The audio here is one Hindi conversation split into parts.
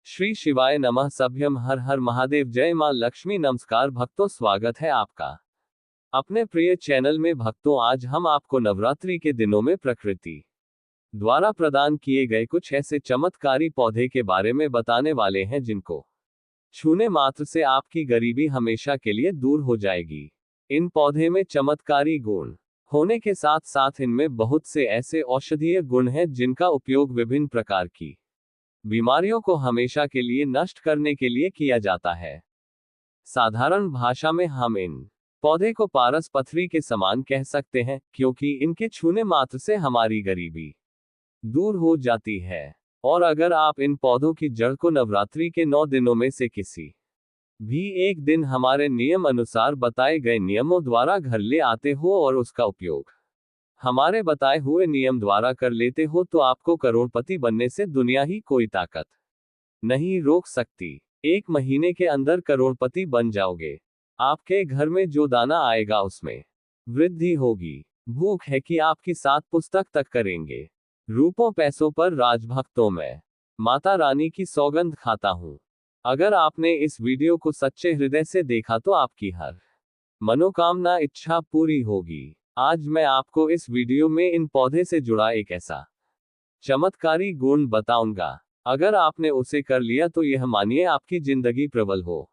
श्री शिवाय नमः। सभ्यम हर हर महादेव। जय मां लक्ष्मी। नमस्कार भक्तों, स्वागत है आपका अपने प्रिय चैनल में। भक्तों, आज हम आपको नवरात्रि के दिनों में प्रकृति द्वारा प्रदान किए गए कुछ ऐसे चमत्कारी पौधे के बारे में बताने वाले हैं जिनको छूने मात्र से आपकी गरीबी हमेशा के लिए दूर हो जाएगी। इन पौधे में चमत्कारी गुण होने के साथ साथ इनमें बहुत से ऐसे औषधीय गुण हैं जिनका उपयोग विभिन्न प्रकार की बीमारियों को हमेशा के लिए नष्ट करने के लिए किया जाता है। साधारण भाषा में हम इन पौधे को पारस पथरी के समान कह सकते हैं, क्योंकि इनके छूने मात्र से हमारी गरीबी दूर हो जाती है। और अगर आप इन पौधों की जड़ को नवरात्रि के 9 दिनों में से किसी भी एक दिन हमारे नियम अनुसार बताए गए नियमों द्वारा घर ले आते हो और उसका उपयोग हमारे बताए हुए नियम द्वारा कर लेते हो, तो आपको करोड़पति बनने से दुनिया ही कोई ताकत नहीं रोक सकती। 1 महीने के अंदर करोड़पति बन जाओगे। आपके घर में जो दाना आएगा उसमें वृद्धि होगी। भूख है कि आपकी 7 पुस्तक तक करेंगे। रूपों पैसों पर राजभक्तों में माता रानी की सौगंध खाता हूं। अगर आपने इस वीडियो को सच्चे हृदय से देखा तो आपकी हर मनोकामना इच्छा पूरी होगी। आज मैं आपको इस वीडियो में इन पौधे से जुड़ा एक ऐसा चमत्कारी गुण बताऊंगा, अगर आपने उसे कर लिया तो यह मानिए आपकी जिंदगी प्रबल हो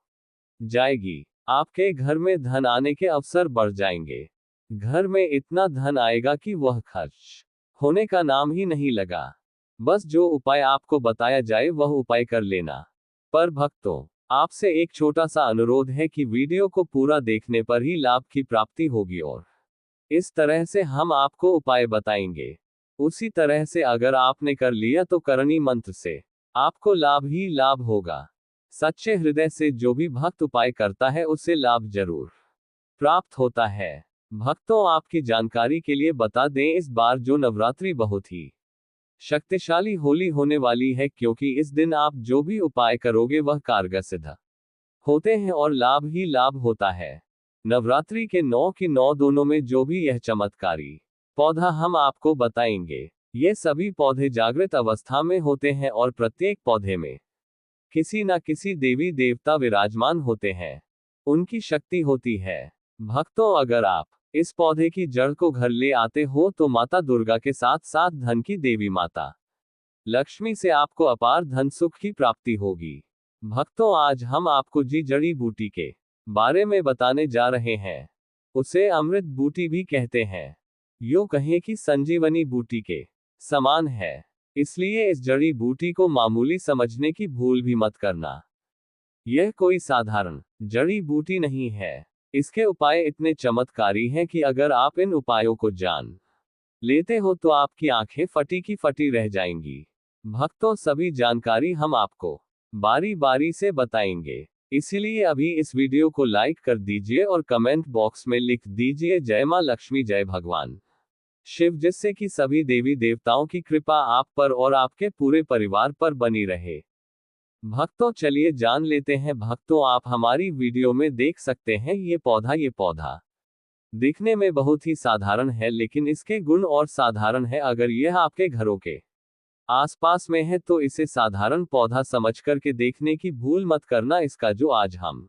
जाएगी। आपके घर में धन आने के अवसर बढ़ जाएंगे। घर में इतना धन आएगा कि वह खर्च होने का नाम ही नहीं लगा। बस जो उपाय आपको बताया जाए वह उपाय कर लेना। पर भक्तों, आपसे एक छोटा सा अनुरोध है कि वीडियो को पूरा देखने पर ही लाभ की प्राप्ति होगी, और इस तरह से हम आपको उपाय बताएंगे। उसी तरह से अगर आपने कर लिया तो करणी मंत्र से आपको लाभ ही लाभ होगा। सच्चे हृदय से जो भी भक्त उपाय करता है उसे लाभ जरूर प्राप्त होता है। भक्तों, आपकी जानकारी के लिए बता दें, इस बार जो नवरात्रि बहुत ही शक्तिशाली होली होने वाली है, क्योंकि इस दिन आप जो भी उपाय करोगे वह कारगर सिद्ध होते हैं और लाभ ही लाभ होता है। नवरात्रि के 9 की 9 दोनों में जो भी यह चमत्कारी पौधा हम आपको बताएंगे, ये सभी पौधे जागृत अवस्था में होते हैं और प्रत्येक पौधे में किसी न किसी देवी देवता विराजमान होते हैं। उनकी शक्ति होती है। भक्तों, अगर आप इस पौधे की जड़ को घर ले आते हो तो माता दुर्गा के साथ साथ धन की देवी माता लक्ष्मी से आपको अपार धन सुख की प्राप्ति होगी। भक्तों, आज हम आपको जड़ी बूटी के बारे में बताने जा रहे हैं। उसे अमृत बूटी भी कहते हैं। यूं कहें कि संजीवनी बूटी के समान है। इसलिए इस जड़ी बूटी को मामूली समझने की भूल भी मत करना। यह कोई साधारण जड़ी बूटी नहीं है। इसके उपाय इतने चमत्कारी हैं कि अगर आप इन उपायों को जान लेते हो तो आपकी आंखें फटी की फटी रह जाएंगी। भक्तों, सभी जानकारी हम आपको बारी बारी से बताएंगे। इसीलिए अभी इस वीडियो को लाइक कर दीजिए और कमेंट बॉक्स में लिख दीजिए जय मां लक्ष्मी, जय भगवान शिव, जिससे कि सभी देवी देवताओं की कृपा आप पर और आपके पूरे परिवार पर बनी रहे। भक्तों, चलिए जान लेते हैं। भक्तों, आप हमारी वीडियो में देख सकते हैं ये पौधा दिखने में बहुत ही साधारण है, लेकिन इसके गुण और साधारण है। अगर यह आपके घरों के आसपास में है तो इसे साधारण पौधा समझकर के देखने की भूल मत करना। इसका जो आज हम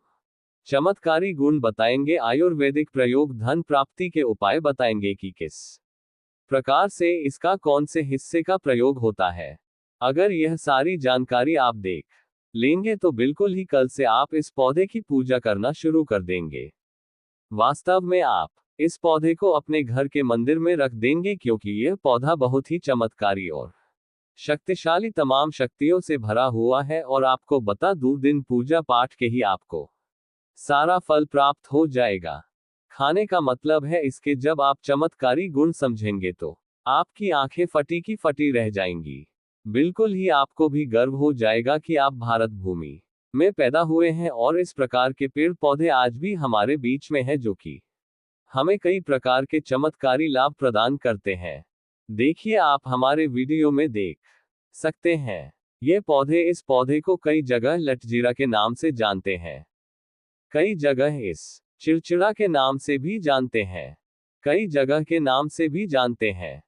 चमत्कारी गुण बताएंगे, आयुर्वेदिक प्रयोग, धन प्राप्ति के उपाय बताएंगे कि किस प्रकार से इसका कौन से हिस्से का प्रयोग होता है। अगर यह सारी जानकारी आप देख लेंगे तो बिल्कुल ही कल से आप इस पौधे की पूजा करना शुरू कर देंगे। वास्तव में आप इस पौधे को अपने घर के मंदिर में रख देंगे, क्योंकि यह पौधा बहुत ही चमत्कारी और शक्तिशाली तमाम शक्तियों से भरा हुआ है। और आपको बता दूं, दिन पूजा पाठ के ही आपको सारा फल प्राप्त हो जाएगा। खाने का मतलब है इसके जब आप चमत्कारी गुण समझेंगे तो आपकी आंखें फटी की फटी रह जाएंगी। बिल्कुल ही आपको भी गर्व हो जाएगा कि आप भारत भूमि में पैदा हुए हैं और इस प्रकार के पेड़ पौधे आज भी हमारे बीच में हैं, जो कि हमें कई प्रकार के चमत्कारी लाभ प्रदान करते हैं। देखिए, आप हमारे वीडियो में देख सकते हैं ये पौधे। इस पौधे को कई जगह लटजीरा के नाम से जानते हैं, कई जगह इस चिड़चिड़ा के नाम से भी जानते हैं, कई जगह के नाम से भी जानते हैं।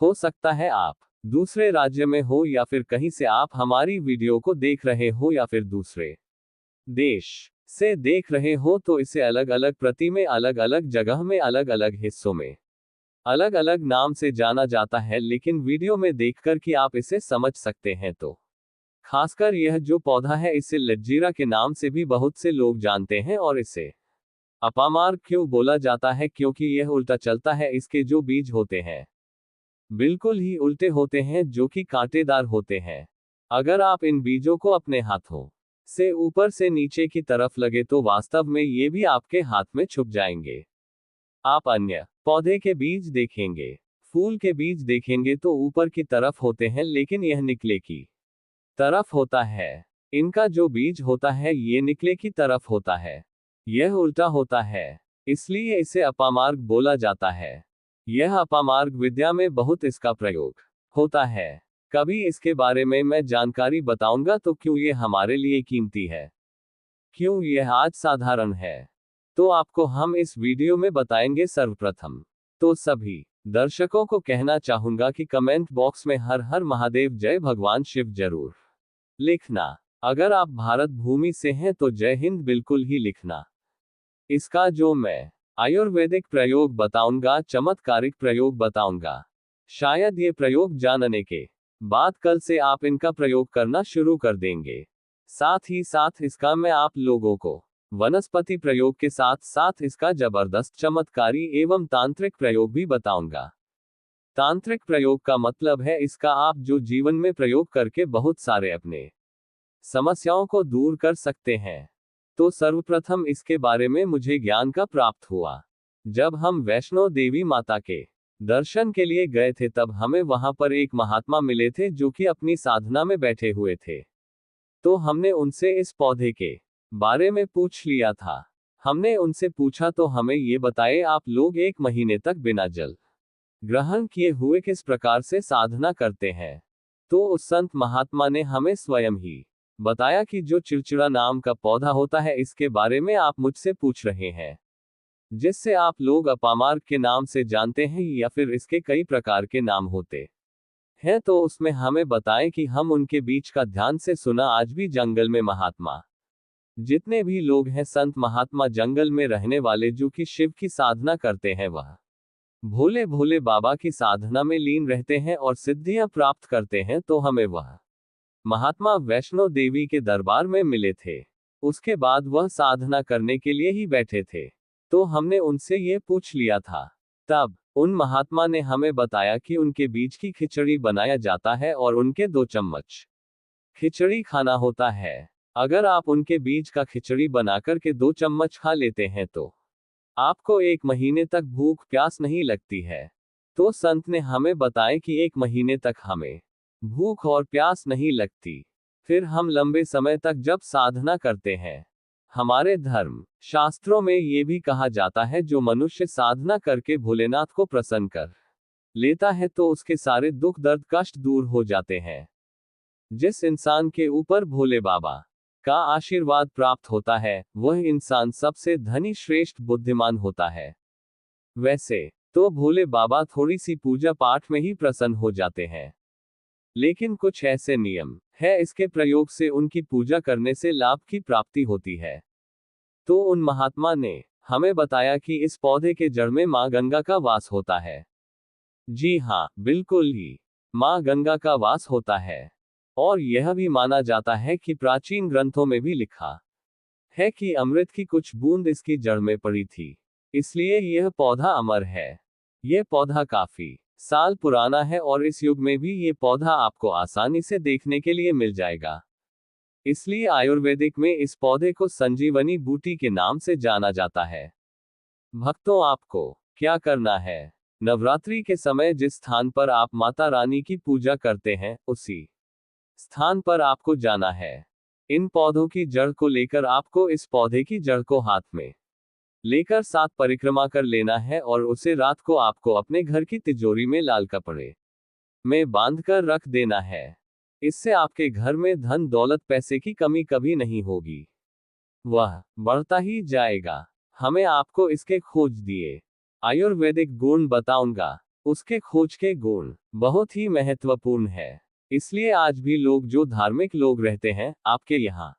हो सकता है आप दूसरे राज्य में हो या फिर कहीं से आप हमारी वीडियो को देख रहे हो या फिर दूसरे देश से देख रहे हो, तो इसे अलग अलग प्रति में, अलग अलग जगह में, अलग अलग हिस्सों में अलग अलग नाम से जाना जाता है, लेकिन वीडियो में देखकर कि आप इसे समझ सकते हैं। तो खासकर यह जो पौधा है, इसे लज्जीरा के नाम से भी बहुत से लोग जानते हैं। और इसे अपामार्ग क्यों बोला जाता है? क्योंकि यह उल्टा चलता है। इसके जो बीज होते हैं बिल्कुल ही उल्टे होते हैं, जो कि कांटेदार होते हैं। अगर आप इन बीजों को अपने हाथों से ऊपर से नीचे की तरफ लगे तो वास्तव में ये भी आपके हाथ में छुप जाएंगे। आप अन्य पौधे के बीज देखेंगे, फूल के बीज देखेंगे तो ऊपर की तरफ होते हैं, लेकिन यह निकले की तरफ होता है। इनका जो बीज होता है ये निकले की तरफ होता है, यह उल्टा होता है, इसलिए इसे अपामार्ग बोला जाता है। यह अपामार्ग विद्या में बहुत इसका प्रयोग होता है। कभी इसके बारे में मैं जानकारी बताऊंगा। तो क्यों ये हमारे लिए कीमती है, क्यों यह आज साधारण है, तो आपको हम इस वीडियो में बताएंगे। सर्वप्रथम तो सभी दर्शकों को कहना चाहूंगा कि कमेंट बॉक्स में हर हर महादेव जय भगवान शिव जरूर लिखना। अगर आप भारत भूमि से हैं तो जय हिंद बिल्कुल ही लिखना। इसका जो मैं आयुर्वेदिक प्रयोग बताऊंगा, चमत्कारिक प्रयोग बताऊंगा, शायद ये प्रयोग जानने के बाद कल से आप इनका प्रयोग करना शुरू कर देंगे। साथ ही साथ इसका मैं आप लोगों को वनस्पति प्रयोग के साथ साथ इसका जबरदस्त चमत्कारी एवं तांत्रिक प्रयोग भी बताऊंगा। तांत्रिक प्रयोग का मतलब है इसका आप जो जीवन में प्रयोग करके बहुत सारे अपने समस्याओं को दूर कर सकते हैं। तो सर्वप्रथम इसके बारे में मुझे ज्ञान का प्राप्त हुआ जब हम वैष्णो देवी माता के दर्शन के लिए गए थे। तब हमें वहां पर एक महात्मा मिले थे जो कि अपनी साधना में बैठे हुए थे। तो हमने उनसे इस पौधे के बारे में पूछ लिया था। हमने उनसे पूछा तो हमें ये बताए आप लोग 1 महीने तक बिना जल ग्रहण किए हुए किस प्रकार से साधना करते हैं। तो उस संत महात्मा ने हमें स्वयं ही बताया कि जो चिड़चिड़ा नाम का पौधा होता है, इसके बारे में आप मुझसे पूछ रहे हैं, जिससे आप लोग अपामार्ग के नाम से जानते हैं या फिर इसके कई प्रकार के नाम होते हैं। तो उसमें हमें बताएं कि हम उनके बीच का ध्यान से सुना। आज भी जंगल में महात्मा जितने भी लोग हैं, संत महात्मा जंगल में रहने वाले जो कि शिव की साधना करते हैं, वह भोले भोले बाबा की साधना में लीन रहते हैं और सिद्धियां प्राप्त करते हैं। तो हमें वह महात्मा वैष्णो देवी के दरबार में मिले थे। उसके बाद वह साधना करने के लिए ही बैठे थे। तो हमने उनसे ये पूछ लिया था। तब उन महात्मा ने हमें बताया कि उनके बीज की खिचड़ी बनाया जाता है और उनके 2 चम्मच खिचड़ी खाना होता है। अगर आप उनके बीज का खिचड़ी बनाकर के 2 चम्मच खा लेते हैं तो आपको 1 महीने तक भूख प्यास नहीं लगती है। तो संत ने हमें बताया कि 1 महीने तक हमें भूख और प्यास नहीं लगती। फिर हम लंबे समय तक जब साधना करते हैं, हमारे धर्म शास्त्रों में ये भी कहा जाता है जो मनुष्य साधना करके भोलेनाथ को प्रसन्न कर लेता है तो उसके सारे दुख दर्द कष्ट दूर हो जाते हैं। जिस इंसान के ऊपर भोले बाबा का आशीर्वाद प्राप्त होता है, वह इंसान सबसे धनी श्रेष्ठ बुद्धिमान होता है। वैसे तो भोले बाबा थोड़ी सी पूजा पाठ में ही प्रसन्न हो जाते हैं, लेकिन कुछ ऐसे नियम है इसके प्रयोग से उनकी पूजा करने से लाभ की प्राप्ति होती है। तो उन महात्मा ने हमें बताया कि इस पौधे के जड़ में मां गंगा का वास होता है। जी हाँ, बिल्कुल ही मां गंगा का वास होता है। और यह भी माना जाता है कि प्राचीन ग्रंथों में भी लिखा है कि अमृत की कुछ बूंद इसकी जड़ में पड़ी थी, इसलिए यह पौधा अमर है। यह पौधा काफी साल पुराना है और इस युग में भी ये पौधा आपको आसानी से देखने के लिए मिल जाएगा। इसलिए आयुर्वेदिक में इस पौधे को संजीवनी बूटी के नाम से जाना जाता है। भक्तों, आपको क्या करना है? नवरात्रि के समय जिस स्थान पर आप माता रानी की पूजा करते हैं, उसी स्थान पर आपको जाना है। इन पौधों की जड़ को लेकर आपको इस पौधे की जड़ को हाथ में लेकर 7 परिक्रमा कर लेना है और उसे रात को आपको अपने घर की तिजोरी में लाल कपड़े में बांधकर रख देना है। इससे आपके घर में धन दौलत पैसे की कमी कभी नहीं होगी, वह बढ़ता ही जाएगा। हमें आपको इसके खोज दिए आयुर्वेदिक गुण बताऊंगा। उसके खोज के गुण बहुत ही महत्वपूर्ण है। इसलिए आज भी लोग जो धार्मिक लोग रहते हैं आपके यहाँ,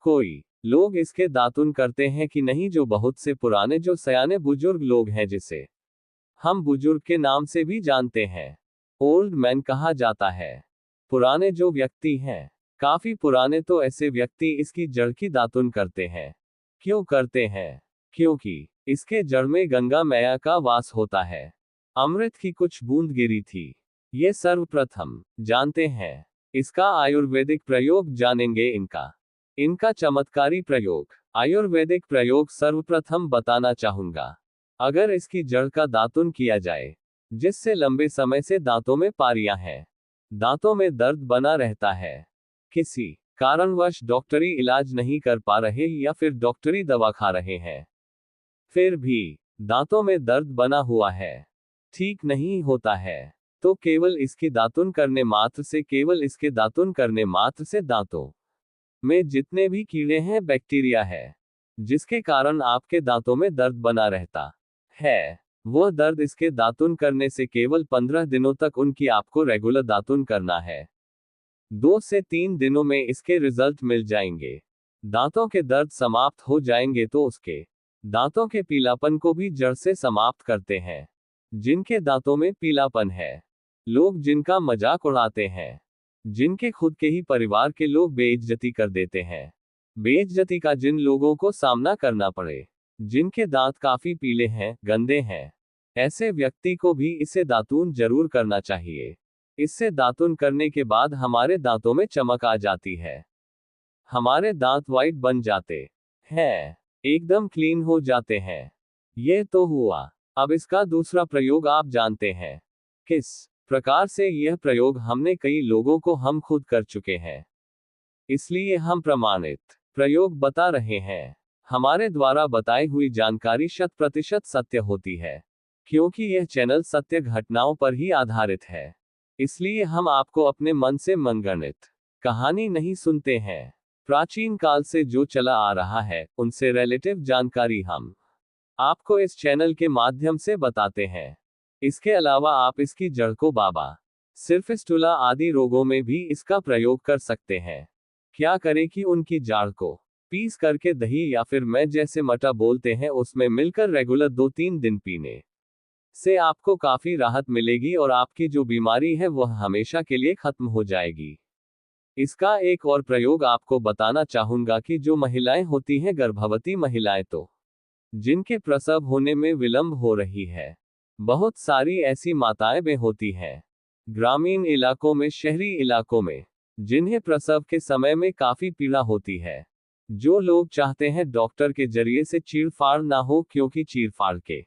कोई लोग इसके दातुन करते हैं कि नहीं, जो बहुत से पुराने जो सयाने बुजुर्ग लोग हैं, जिसे हम बुजुर्ग के नाम से भी जानते हैं, ओल्ड मैन कहा जाता है। पुराने जो व्यक्ति हैं, काफी पुराने, तो ऐसे व्यक्ति इसकी जड़ की दातुन करते हैं। क्यों करते हैं? क्योंकि इसके जड़ में गंगा मैया का वास होता है। अमृत की कुछ बूंद गिरी थी। ये सर्वप्रथम जानते हैं। इसका आयुर्वेदिक प्रयोग जानेंगे। इनका चमत्कारी प्रयोग, आयुर्वेदिक प्रयोग सर्वप्रथम बताना चाहूंगा। अगर इसकी जड़ का दातुन किया जाए, जिससे लंबे समय से दांतों में पारियां हैं, दांतों में दर्द बना रहता है, किसी कारणवश डॉक्टरी इलाज नहीं कर पा रहे या फिर डॉक्टरी दवा खा रहे हैं, फिर भी दांतों में दर्द बना हुआ है, ठीक नहीं होता है, तो केवल इसकी दातुन करने मात्र से, केवल इसके दातुन करने मात्र से दांतों में जितने भी कीड़े हैं, बैक्टीरिया है, जिसके कारण आपके दांतों में दर्द बना रहता है, वह दर्द इसके दातुन करने से केवल 15 दिनों तक उनकी आपको रेगुलर दातुन करना है। 2 से 3 दिनों में इसके रिजल्ट मिल जाएंगे। दांतों के दर्द समाप्त हो जाएंगे तो उसके दांतों के पीलापन को भी जड़ से समाप्त करते हैं। जिनके दांतों में पीलापन है, लोग जिनका मजाक उड़ाते हैं, जिनके खुद के ही परिवार के लोग बेइज्जती कर देते हैं, बेइज्जती का जिन लोगों को सामना करना पड़े, जिनके दांत काफी पीले हैं, गंदे हैं, ऐसे व्यक्ति को भी इसे दातून जरूर करना चाहिए। इससे दातून करने के बाद हमारे दांतों में चमक आ जाती है, हमारे दांत वाइट बन जाते हैं, एकदम क्लीन हो जाते हैं। ये तो हुआ। अब इसका दूसरा प्रयोग आप जानते हैं। किस प्रकार से यह प्रयोग हमने कई लोगों को हम खुद कर चुके हैं, इसलिए हम प्रमाणित प्रयोग बता रहे हैं। हमारे द्वारा बताई हुई जानकारी 100% सत्य होती है, क्योंकि यह चैनल सत्य घटनाओं पर ही आधारित है। इसलिए हम आपको अपने मन से मनगढ़ंत कहानी नहीं सुनते हैं। प्राचीन काल से जो चला आ रहा है, उनसे रिलेटिव जानकारी हम आपको इस चैनल के माध्यम से बताते हैं। इसके अलावा आप इसकी जड़ को बाबा सिरफिस्टुला आदि रोगों में भी इसका प्रयोग कर सकते हैं। क्या करें कि उनकी जड़ को पीस करके दही या फिर मैं जैसे मटा बोलते हैं, उसमें मिलकर रेगुलर 2-3 दिन पीने से आपको काफी राहत मिलेगी और आपकी जो बीमारी है वह हमेशा के लिए खत्म हो जाएगी। इसका एक और प्रयोग आपको बताना चाहूंगा कि जो महिलाएं होती हैं, गर्भवती महिलाएं, तो जिनके प्रसव होने में विलंब हो रही है, बहुत सारी ऐसी माताएं भी होती हैं ग्रामीण इलाकों में, शहरी इलाकों में, जिन्हें प्रसव के समय में काफी पीड़ा होती है। जो लोग चाहते हैं डॉक्टर के जरिए से चीरफाड़ ना हो, क्योंकि चीरफाड़ के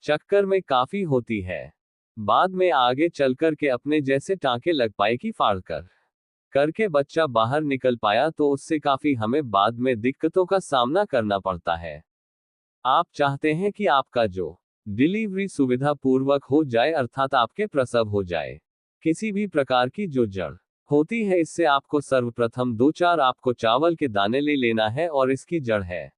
चक्कर में काफी होती है, बाद में आगे चलकर के अपने जैसे टांके लग पाए कि फाड़ करके बच्चा बाहर निकल पाया, तो उससे काफी हमें बाद में दिक्कतों का सामना करना पड़ता है। आप चाहते हैं कि आपका जो डिलीवरी सुविधा पूर्वक हो जाए, अर्थात आपके प्रसव हो जाए। किसी भी प्रकार की जो जड़ होती है, इससे आपको सर्वप्रथम 2-4 आपको चावल के दाने ले लेना है और इसकी जड़ है,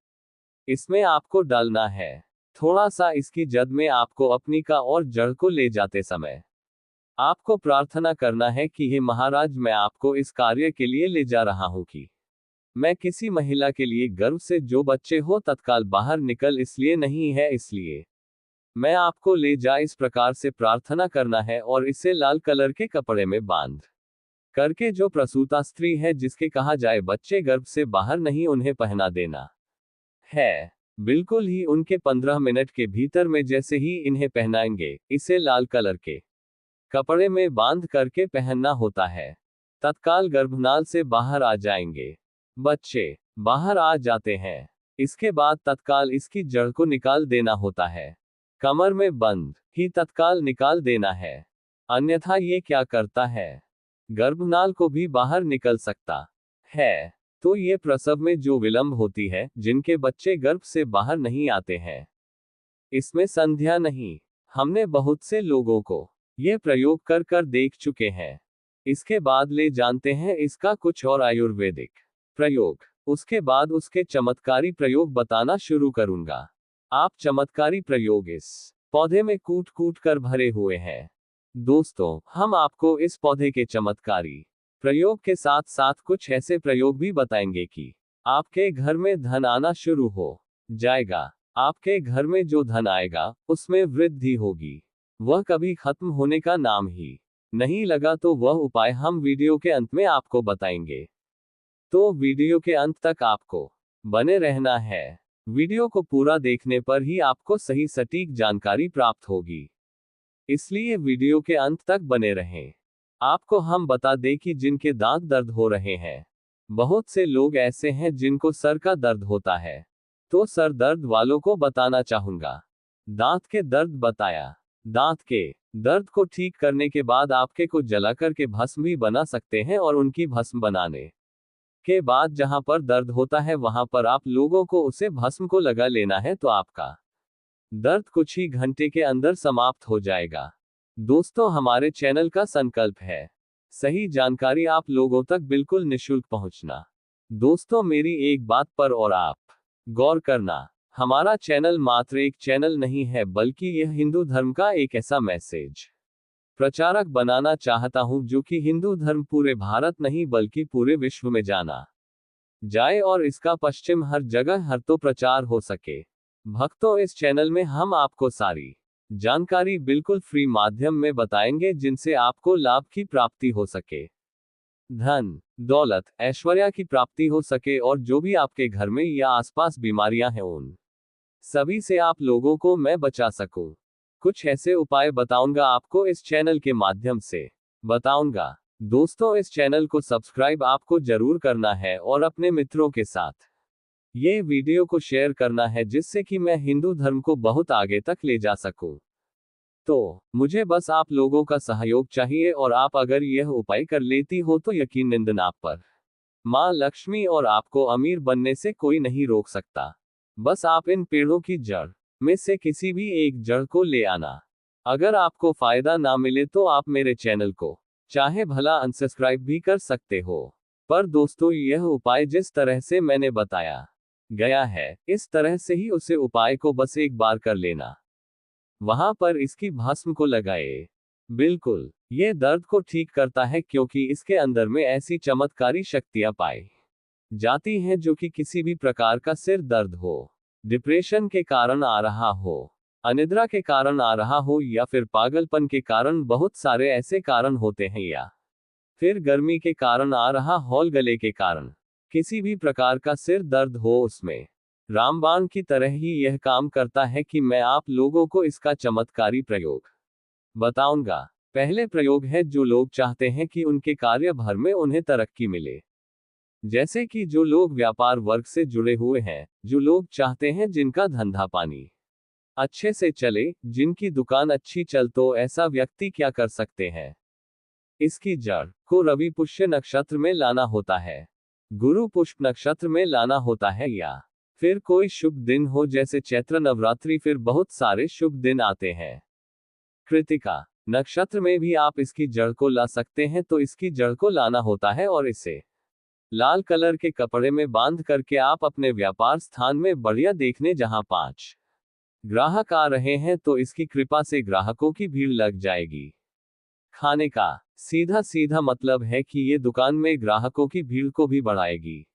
इसमें आपको डालना है थोड़ा सा इसकी जद में आपको अपनी का, और जड़ को ले जाते समय आपको प्रार्थना करना है कि हे महाराज, मैं आपको इस कार्य के लिए ले जा रहा हूं कि मैं किसी महिला के लिए गर्भ से जो बच्चे हो तत्काल बाहर निकल, इसलिए नहीं है, इसलिए मैं आपको ले जा, इस प्रकार से प्रार्थना करना है। और इसे लाल कलर के कपड़े में बांध करके जो प्रसूता स्त्री है, जिसके कहा जाए बच्चे गर्भ से बाहर नहीं, उन्हें पहना देना है। बिल्कुल ही उनके 15 मिनट के भीतर में जैसे ही इन्हें पहनाएंगे, इसे लाल कलर के कपड़े में बांध करके पहनना होता है, तत्काल गर्भनाल से बाहर आ जाएंगे, बच्चे बाहर आ जाते हैं। इसके बाद तत्काल इसकी जड़ को निकाल देना होता है, कमर में बंद ही तत्काल निकाल देना है, अन्यथा ये क्या करता है, गर्भनाल को भी बाहर निकल सकता है। तो ये प्रसव में जो विलंब होती है, जिनके बच्चे गर्भ से बाहर नहीं आते हैं, इसमें संध्या नहीं। हमने बहुत से लोगों को ये प्रयोग कर कर देख चुके हैं। इसके बाद ले जानते हैं इसका कुछ और आयुर्वेदिक प्रयोग। उसके बाद उसके चमत्कारी प्रयोग बताना शुरू करूंगा। आप चमत्कारी प्रयोग इस पौधे में कूट कूट कर भरे हुए हैं। दोस्तों, हम आपको इस पौधे के चमत्कारी प्रयोग के साथ साथ कुछ ऐसे प्रयोग भी बताएंगे कि आपके घर में धन आना शुरू हो जाएगा। आपके घर में जो धन आएगा उसमें वृद्धि होगी, वह कभी खत्म होने का नाम ही नहीं लगा। तो वह उपाय हम वीडियो के अंत में आपको बताएंगे, तो वीडियो के अंत तक आपको बने रहना है। वीडियो को पूरा देखने पर ही आपको सही सटीक जानकारी प्राप्त होगी, इसलिए वीडियो के अंत तक बने रहें। आपको हम बता दें कि जिनके दांत दर्द हो रहे हैं, बहुत से लोग ऐसे हैं जिनको सर का दर्द होता है, तो सर दर्द वालों को बताना चाहूंगा। दांत के दर्द बताया। दांत के दर्द को ठीक करने के बाद आपके को जलाकर के भस्म भी बना सकते हैं, और उनकी भस्म बनाने के बाद जहां पर दर्द होता है वहां पर आप लोगों को उसे भस्म को लगा लेना है, तो आपका दर्द कुछ ही घंटे के अंदर समाप्त हो जाएगा। दोस्तों, हमारे चैनल का संकल्प है सही जानकारी आप लोगों तक बिल्कुल निशुल्क पहुंचना। दोस्तों, मेरी एक बात पर और आप गौर करना, हमारा चैनल मात्र एक चैनल नहीं है, बल्कि यह हिंदू धर्म का एक ऐसा मैसेज प्रचारक बनाना चाहता हूं जो कि हिंदू धर्म पूरे भारत नहीं बल्कि पूरे विश्व में जाना जाए और इसका पश्चिम हर जगह हर तो प्रचार हो सके। भक्तों, इस चैनल में हम आपको सारी जानकारी बिल्कुल फ्री माध्यम में बताएंगे जिनसे आपको लाभ की प्राप्ति हो सके, धन दौलत ऐश्वर्या की प्राप्ति हो सके, और जो भी आपके घर में या आसपास बीमारियां हैं उन सभी से आप लोगों को मैं बचा सकूं। कुछ ऐसे उपाय बताऊंगा आपको इस चैनल के माध्यम से बताऊंगा। दोस्तों, इस चैनल को सब्सक्राइब आपको जरूर करना है और अपने मित्रों के साथ ये वीडियो को शेयर करना है, जिससे कि मैं हिंदू धर्म को बहुत आगे तक ले जा सकूं। तो मुझे बस आप लोगों का सहयोग चाहिए, और आप अगर यह उपाय कर लेती हो तो यकीनन आप पर मां लक्ष्मी और आपको अमीर बनने से कोई नहीं रोक सकता। बस आप इन पेड़ों की जड़ में से किसी भी एक जड़ को ले आना। अगर आपको फायदा ना मिले तो आप मेरे चैनल को चाहे भला अनसब्सक्राइब भी कर सकते हो। पर दोस्तों, यह उपाय जिस तरह से मैंने बताया गया है, इस तरह से ही उसे उपाय को बस एक बार कर लेना, वहां पर इसकी भस्म को लगाए। बिल्कुल, यह दर्द को ठीक करता है, क्योंकि इसके अंदर में ऐसी चमत्कारी शक्तियां पाई जाती हैं जो कि किसी भी प्रकार का सिर दर्द हो, डिप्रेशन के कारण आ रहा हो, अनिद्रा के कारण आ रहा हो, या फिर पागलपन के कारण, बहुत सारे ऐसे कारण होते हैं, या फिर गर्मी के कारण आ रहा हॉल, गले के कारण किसी भी प्रकार का सिर दर्द हो, उसमें रामबाण की तरह ही यह काम करता है कि मैं आप लोगों को इसका चमत्कारी प्रयोग बताऊंगा। पहले प्रयोग है, जो लोग चाहते हैं कि उनके कार्य भर में उन्हें तरक्की मिले, जैसे कि जो लोग व्यापार वर्ग से जुड़े हुए हैं, जो लोग चाहते हैं जिनका धंधा पानी अच्छे से चले, जिनकी दुकान अच्छी चल, तो ऐसा व्यक्ति क्या कर सकते हैं, इसकी जड़ को रवि पुष्य नक्षत्र में लाना होता है, गुरु पुष्प नक्षत्र में लाना होता है, या फिर कोई शुभ दिन हो जैसे चैत्र नवरात्रि, फिर बहुत सारे शुभ दिन आते हैं। कृतिका नक्षत्र में भी आप इसकी जड़ को ला सकते हैं। तो इसकी जड़ को लाना होता है और इसे लाल कलर के कपड़े में बांध करके आप अपने व्यापार स्थान में बढ़िया देखने, जहां 5 ग्राहक आ रहे हैं तो इसकी कृपा से ग्राहकों की भीड़ लग जाएगी। खाने का सीधा सीधा मतलब है कि ये दुकान में ग्राहकों की भीड़ को भी बढ़ाएगी।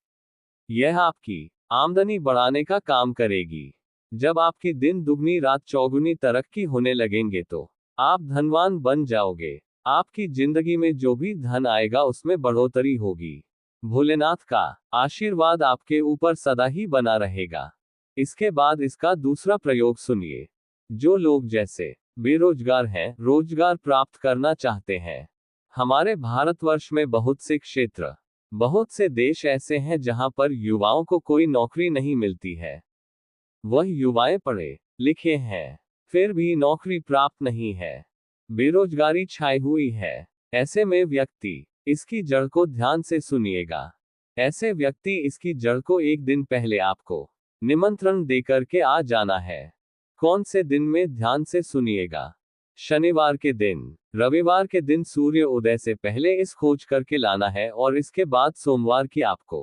यह आपकी आमदनी बढ़ाने का काम करेगी। जब आपकी दिन दुगनी रात चौगुनी तरक्की होने लगेंगे तो आप धनवान बन जाओगे। आपकी जिंदगी में जो भी धन आएगा उसमें बढ़ोतरी होगी। भोलेनाथ का आशीर्वाद आपके ऊपर सदा ही बना रहेगा। इसके बाद इसका दूसरा प्रयोग सुनिए। जो लोग जैसे बेरोजगार हैं, रोजगार प्राप्त करना चाहते हैं। हमारे भारतवर्ष में बहुत से क्षेत्र, बहुत से देश ऐसे हैं जहां पर युवाओं को कोई नौकरी नहीं मिलती है। वह युवाएं पढ़े लिखे हैं, फिर भी नौकरी प्राप्त नहीं है, बेरोजगारी छाई हुई है। ऐसे में व्यक्ति इसकी जड़ को ध्यान से सुनिएगा। ऐसे व्यक्ति इसकी जड़ को एक दिन पहले आपको निमंत्रण देकर के आ जाना है। कौन से दिन में, ध्यान से सुनिएगा। शनिवार के दिन, रविवार के दिन सूर्य उदय से पहले इस खोज करके लाना है, और इसके बाद सोमवार की आपको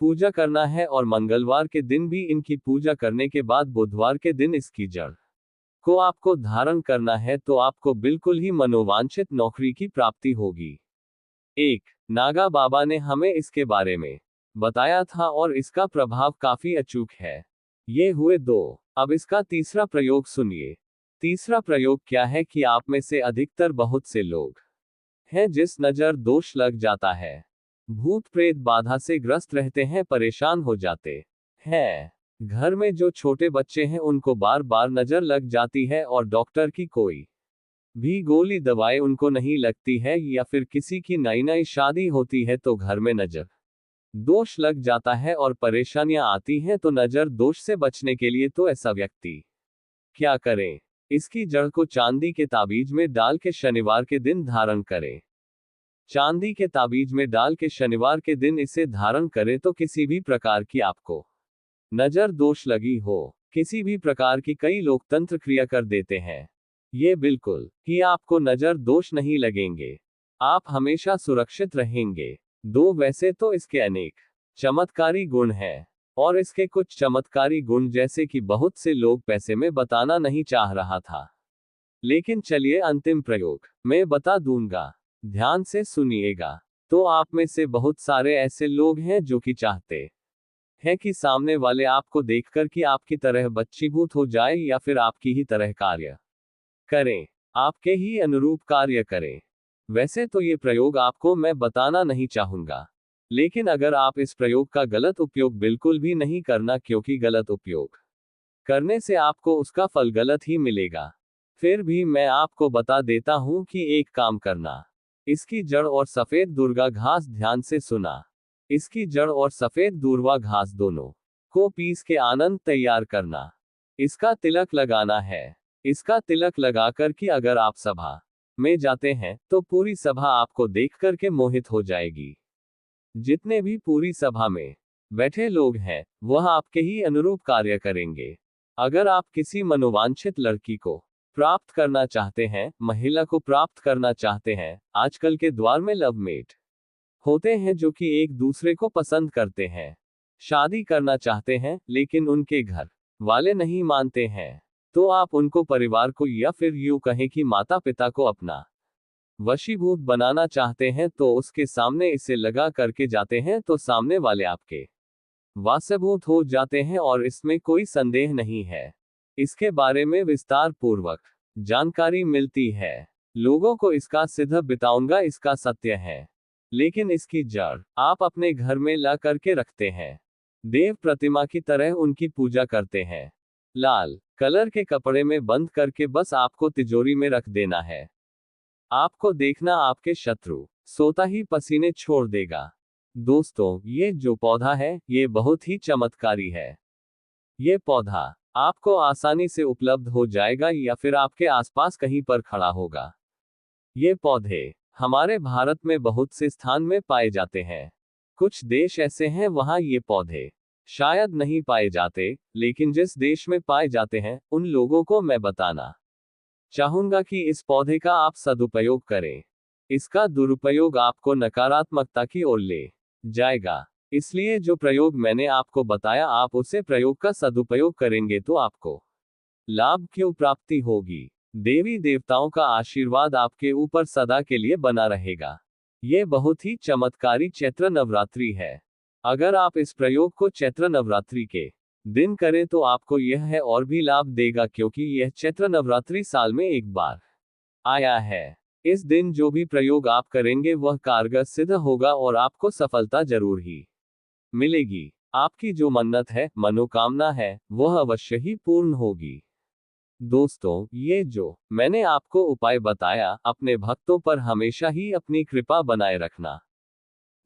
पूजा करना है, और मंगलवार के दिन भी इनकी पूजा करने के बाद बुधवार के दिन इसकी जड़ को आपको धारण करना है तो आपको बिल्कुल ही मनोवांछित नौकरी की प्राप्ति होगी। एक नागा बाबा ने हमें इसके बारे में बताया था और इसका प्रभाव काफी अचूक है। ये हुए दो। अब इसका तीसरा प्रयोग सुनिए। तीसरा प्रयोग क्या है कि आप में से अधिकतर बहुत से लोग हैं जिस नजर दोष लग जाता है, भूत प्रेत बाधा से ग्रस्त रहते हैं, परेशान हो जाते हैं। घर में जो छोटे बच्चे हैं उनको बार बार नजर लग जाती है और डॉक्टर की कोई भी गोली दवाई उनको नहीं लगती है, या फिर किसी की नई नई शादी होती है तो घर में नजर दोष लग जाता है और परेशानियां आती हैं। तो नजर दोष से बचने के लिए तो ऐसा व्यक्ति क्या करें? इसकी जड़ को चांदी के ताबीज में डाल के शनिवार के दिन धारण करें। चांदी के ताबीज में डाल के शनिवार के दिन इसे धारण करें तो किसी भी प्रकार की आपको नजर दोष लगी हो, किसी भी प्रकार की, कई लोग तंत्र क्रिया कर देते हैं, ये बिल्कुल ही आपको नजर दोष नहीं लगेंगे। आप हमेशा सुरक्षित रहेंगे। दो वैसे तो इसके अनेक चमत्कारी गुण हैं, और इसके कुछ चमत्कारी गुण जैसे कि बहुत से लोग पैसे में बताना नहीं चाह रहा था, लेकिन चलिए अंतिम प्रयोग मैं बता दूंगा, ध्यान से सुनिएगा। तो आप में से बहुत सारे ऐसे लोग हैं जो कि चाहते हैं कि सामने वाले आपको देखकर कि आपकी तरह बच्चीभूत हो जाए या फिर आपकी ही तरह कार्य करें, आपके ही अनुरूप कार्य करें। वैसे तो ये प्रयोग आपको मैं बताना नहीं चाहूंगा, लेकिन अगर आप इस प्रयोग का गलत उपयोग बिल्कुल भी नहीं करना, क्योंकि गलत उपयोग करने से आपको उसका फल गलत ही मिलेगा। फिर भी मैं आपको बता देता हूं कि एक काम करना, इसकी जड़ और सफेद दुर्गा घास, ध्यान से सुना, इसकी जड़ और सफेद दूर्वा घास दोनों को पीस के आनंद तैयार करना, इसका तिलक लगाना है। इसका तिलक लगाकर कि अगर आप सभा में जाते हैं तो पूरी सभा आपको देख करके मोहित हो जाएगी। जितने भी पूरी सभा में बैठे लोग हैं वह आपके ही अनुरूप कार्य करेंगे। अगर आप किसी मनोवांछित लड़की को प्राप्त करना चाहते हैं, महिला को प्राप्त करना चाहते हैं, आजकल के द्वार में लवमेट होते हैं जो कि एक दूसरे को पसंद करते हैं, शादी करना चाहते हैं, लेकिन उनके घर वाले नहीं मानते हैं, तो आप उनको, परिवार को, या फिर यूं कहें कि माता पिता को अपना वशीभूत बनाना चाहते हैं, तो उसके सामने इसे लगा करके जाते हैं तो सामने वाले आपके वशीभूत हो जाते हैं, और इसमें कोई संदेह नहीं है। इसके बारे में विस्तार पूर्वक जानकारी मिलती है, लोगों को इसका सिद्ध बताऊंगा, इसका सत्य है। लेकिन इसकी जड़ आप अपने घर में ला करके रखते हैं, देव प्रतिमा की तरह उनकी पूजा करते हैं, लाल कलर के कपड़े में बंद करके बस आपको तिजोरी में रख देना है। आपको देखना आपके शत्रु सोता ही पसीने छोड़ देगा। दोस्तों, ये जो पौधा है ये बहुत ही चमत्कारी है। ये पौधा आपको आसानी से उपलब्ध हो जाएगा या फिर आपके आसपास कहीं पर खड़ा होगा। ये पौधे हमारे भारत में बहुत से स्थान में पाए जाते हैं। कुछ देश ऐसे हैं वहां ये पौधे शायद नहीं पाए जाते, लेकिन जिस देश में पाए जाते हैं उन लोगों को मैं बताना चाहूंगा कि इस पौधे का आप सदुपयोग करें। इसका दुरुपयोग आपको नकारात्मकता की ओर ले जाएगा। इसलिए जो प्रयोग मैंने आपको बताया, आप उसे प्रयोग का सदुपयोग करेंगे तो आपको लाभ की प्राप्ति होगी। देवी देवताओं का आशीर्वाद आपके ऊपर सदा के लिए बना रहेगा। ये बहुत ही चमत्कारी चैत्र नवरात्रि है। अगर आप इस प्रयोग को चैत्र नवरात्रि के दिन करें तो आपको यह है और भी लाभ देगा, क्योंकि यह चैत्र नवरात्रि साल में एक बार आया है। इस दिन जो भी प्रयोग आप करेंगे वह कारगर सिद्ध होगा और आपको सफलता जरूर ही मिलेगी। आपकी जो मन्नत है, मनोकामना है, वह अवश्य ही पूर्ण होगी। दोस्तों, ये जो मैंने आपको उपाय बताया, अपने भक्तों पर हमेशा ही अपनी कृपा बनाए रखना।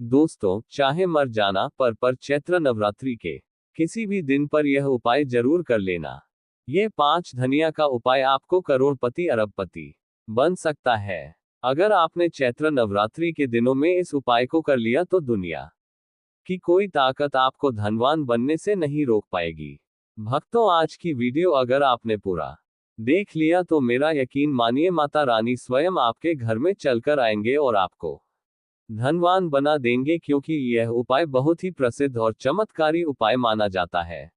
दोस्तों, चाहे मर जाना पर चैत्र नवरात्रि के किसी भी दिन पर यह उपाय जरूर कर लेना। ये 5 धनिया का उपाय आपको करोड़पति अरबपति बन सकता है। अगर आपने चैत्र नवरात्रि के दिनों में इस उपाय को कर लिया तो दुनिया की कोई ताकत आपको धनवान बनने से नहीं रोक पाएगी। भक्तों, आज की वीडियो अगर आपने पूरा देख लिया तो मेरा यकीन मानिए, माता रानी स्वयं आपके घर में चलकर आएंगे और आपको धनवान बना देंगे, क्योंकि यह उपाय बहुत ही प्रसिद्ध और चमत्कारी उपाय माना जाता है।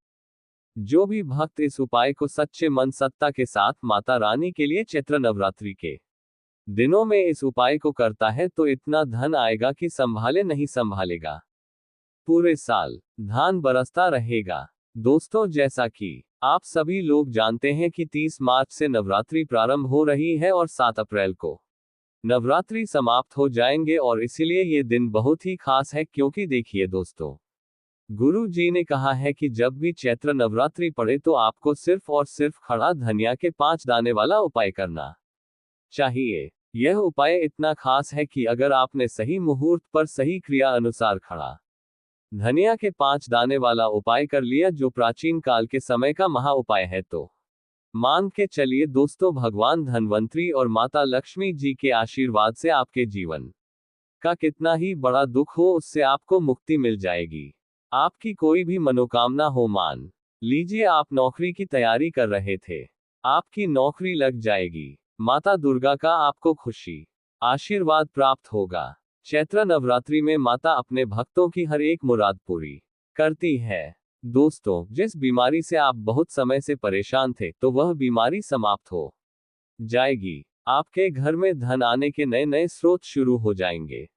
जो भी भक्त इस उपाय को सच्चे मन सत्ता के साथ माता रानी के लिए चैत्र नवरात्रि के दिनों में इस उपाय को करता है तो इतना धन आएगा कि संभाले नहीं संभालेगा। पूरे साल धान बरसता रहेगा। दोस्तों, जैसा कि आप सभी लोग जानते हैं कि 30 मार्च से नवरात्रि प्रारंभ हो रही है और 7 अप्रैल को नवरात्रि समाप्त हो जाएंगे, और इसीलिए ये दिन बहुत ही खास है, क्योंकि देखिए दोस्तों, गुरु जी ने कहा है कि जब भी चैत्र नवरात्रि पड़े तो आपको सिर्फ और सिर्फ खड़ा धनिया के 5 दाने वाला उपाय करना चाहिए। यह उपाय इतना खास है कि अगर आपने सही मुहूर्त पर सही क्रिया अनुसार खड़ा धनिया के 5 दाने वाला उपाय कर लिया, जो प्राचीन काल के समय का महा उपाय है, तो मान के चलिए दोस्तों, भगवान धन्वंतरी और माता लक्ष्मी जी के आशीर्वाद से आपके जीवन का कितना ही बड़ा दुख हो उससे आपको मुक्ति मिल जाएगी। आपकी कोई भी मनोकामना हो, मान लीजिए आप नौकरी की तैयारी कर रहे थे, आपकी नौकरी लग जाएगी। माता दुर्गा का आपको खुशी आशीर्वाद प्राप्त होगा। चैत्र नवरात्रि में माता अपने भक्तों की हर एक मुराद पूरी करती है। दोस्तों, जिस बीमारी से आप बहुत समय से परेशान थे, तो वह बीमारी समाप्त हो जाएगी। आपके घर में धन आने के नए नए स्रोत शुरू हो जाएंगे।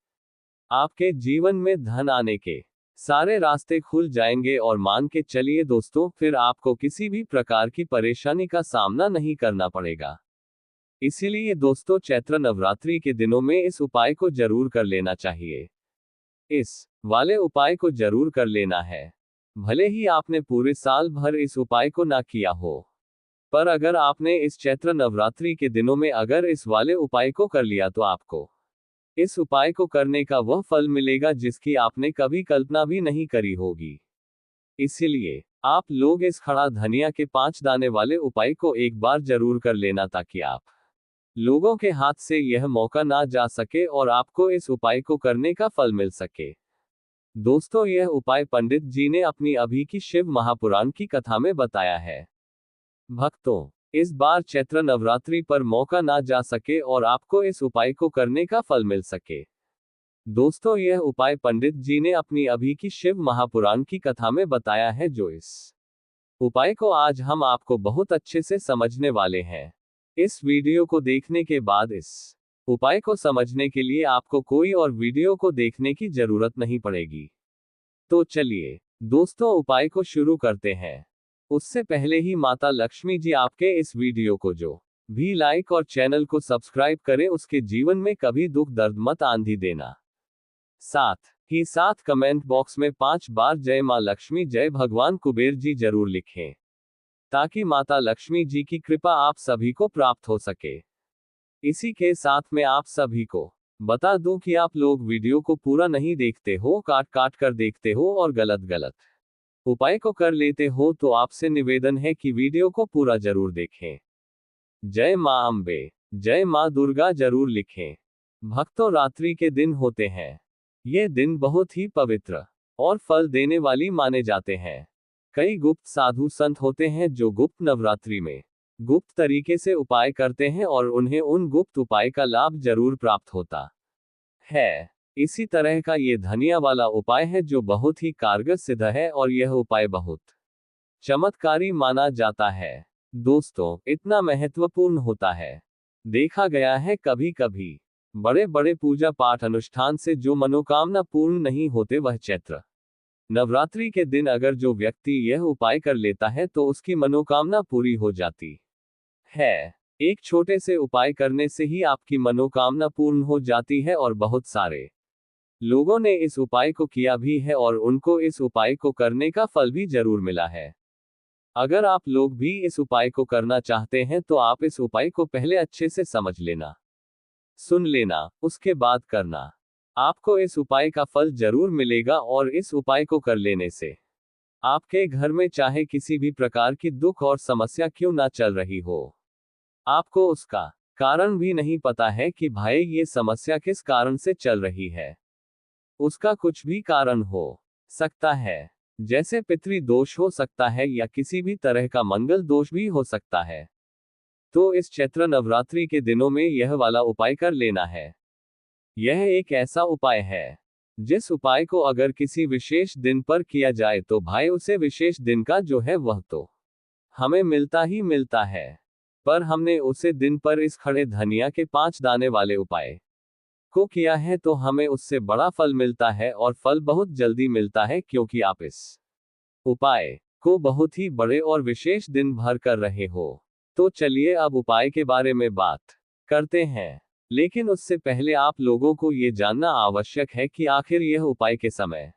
आपके जीवन में धन आने के सारे रास्ते खुल जाएंगे, और मान के चलिए दोस्तों, फिर आपको किसी भी प्रकार की परेशानी का सामना नहीं करना पड़ेगा। इसीलिए दोस्तों, चैत्र नवरात्रि के दिनों में इस उपाय को जरूर कर लेना चाहिए। इस वाले उपाय को जरूर कर लेना है। भले ही आपने पूरे साल भर इस उपाय को ना किया हो, पर अगर आपने इस चैत्र नवरात्रि के दिनों में अगर इस वाले उपाय को कर लिया तो आपको इस उपाय को करने का वह फल मिलेगा जिसकी आपने कभी कल्पना भी नहीं करी होगी। इसीलिए आप लोग इस खड़ा धनिया के 5 दाने वाले उपाय को एक बार जरूर कर लेना, ताकि आप लोगों के हाथ से यह मौका ना जा सके और आपको इस उपाय को करने का फल मिल सके। दोस्तों, यह उपाय पंडित जी ने अपनी अभी की शिव महापुराण की कथा में बताया है। भक्तों, इस बार चैत्र नवरात्रि पर मौका ना जा सके और आपको इस उपाय को करने का फल मिल सके। दोस्तों, यह उपाय पंडित जी ने अपनी अभी की शिव महापुराण की कथा में बताया है, जो इस उपाय को आज हम आपको बहुत अच्छे से समझने वाले हैं। इस वीडियो को देखने के बाद इस उपाय को समझने के लिए आपको कोई और वीडियो को देखने की जरूरत नहीं पड़ेगी। तो चलिए दोस्तों, उपाय को शुरू करते हैं। उससे पहले ही माता लक्ष्मी जी आपके इस वीडियो को जो भी लाइक और चैनल को सब्सक्राइब करे, उसके जीवन में कभी दुख दर्द मत आंधी देना। साथ कमेंट बॉक्स में 5 बार जय मां लक्ष्मी जय भगवान कुबेर जी जरूर लिखें, ताकि माता लक्ष्मी जी की कृपा आप सभी को प्राप्त हो सके। इसी के साथ में आप सभी को बता दूं कि आप लोग वीडियो को पूरा नहीं देखते हो, काट काट कर देखते हो और गलत गलत उपाय को कर लेते हो, तो आपसे निवेदन है कि वीडियो को पूरा जरूर देखें। जय मां अम्बे, जय मां दुर्गा जरूर लिखें। भक्तों, रात्रि के दिन होते हैं। ये दिन बहुत ही पवित्र और फल देने वाली माने जाते हैं। कई गुप्त साधु संत होते हैं जो गुप्त नवरात्रि में गुप्त तरीके से उपाय करते हैं, और उन्हें उन गुप्त उपाय का लाभ जरूर प्राप्त होता है। इसी तरह का ये धनिया वाला उपाय है, जो बहुत ही कारगर सिद्ध है, और यह उपाय बहुत चमत्कारी माना जाता है। दोस्तों, इतना महत्वपूर्ण होता है। देखा गया है कभी कभी बड़े बड़े पूजा पाठ अनुष्ठान से जो मनोकामना पूर्ण नहीं होते, वह चैत्र नवरात्रि के दिन अगर जो व्यक्ति यह उपाय कर लेता है तो उसकी मनोकामना पूरी हो जाती है। एक छोटे से उपाय करने से ही आपकी मनोकामना पूर्ण हो जाती है, और बहुत सारे लोगों ने इस उपाय को किया भी है और उनको इस उपाय को करने का फल भी जरूर मिला है। अगर आप लोग भी इस उपाय को करना चाहते हैं तो आप इस उपाय को पहले अच्छे से समझ लेना, सुन लेना, उसके बाद करना। आपको इस उपाय का फल जरूर मिलेगा, और इस उपाय को कर लेने से आपके घर में चाहे किसी भी प्रकार की दुख और समस्या क्यों ना चल रही हो, आपको उसका कारण भी नहीं पता है कि भाई ये समस्या किस कारण से चल रही है। उसका कुछ भी कारण हो सकता है, जैसे पितृ दोष हो सकता है या किसी भी तरह का मंगल दोष भी हो सकता है। तो इस चैत्र नवरात्रि के दिनों में यह वाला उपाय कर लेना है। यह एक ऐसा उपाय है जिस उपाय को अगर किसी विशेष दिन पर किया जाए तो भाई उसे विशेष दिन का जो है वह तो हमें मिलता ही मिलता है। पर हमने उसे दिन पर इस खड़े धनिया के 5 दाने वाले उपाय को किया है तो हमें उससे बड़ा फल मिलता है, और फल बहुत जल्दी मिलता है, क्योंकि आप इस उपाय को बहुत ही बड़े और विशेष दिन भर कर रहे हो। तो चलिए अब उपाय के बारे में बात करते हैं। लेकिन उससे पहले आप लोगों को ये जानना आवश्यक है कि आखिर यह उपाय के समय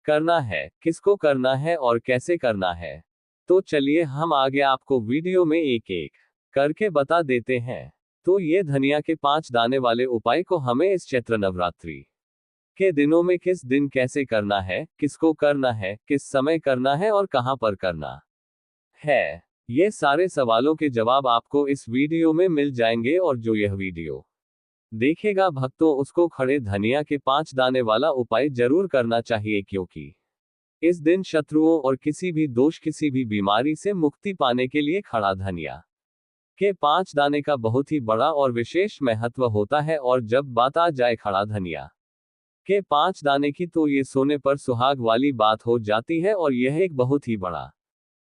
करना है, किसको करना है और कैसे करना है। तो चलिए हम आगे आपको वीडियो में एक एक करके बता देते हैं। तो ये धनिया के 5 दाने वाले उपाय को हमें इस चैत्र नवरात्रि के दिनों में किस दिन कैसे करना है, किसको करना है, किस समय करना है और कहां पर करना है, ये सारे सवालों के जवाब आपको इस वीडियो में मिल जाएंगे। और जो यह वीडियो देखेगा भक्तों, उसको खड़े धनिया के 5 दाने वाला उपाय जरूर करना चाहिए, क्योंकि इस दिन शत्रुओं और किसी भी दोष, किसी भी बीमारी से मुक्ति पाने के लिए खड़ा धनिया के 5 दाने का बहुत ही बड़ा और विशेष महत्व होता है। और जब बात आ जाए खड़ा धनिया के 5 दाने की, तो ये सोने पर सुहाग वाली बात हो जाती है, और यह एक बहुत ही बड़ा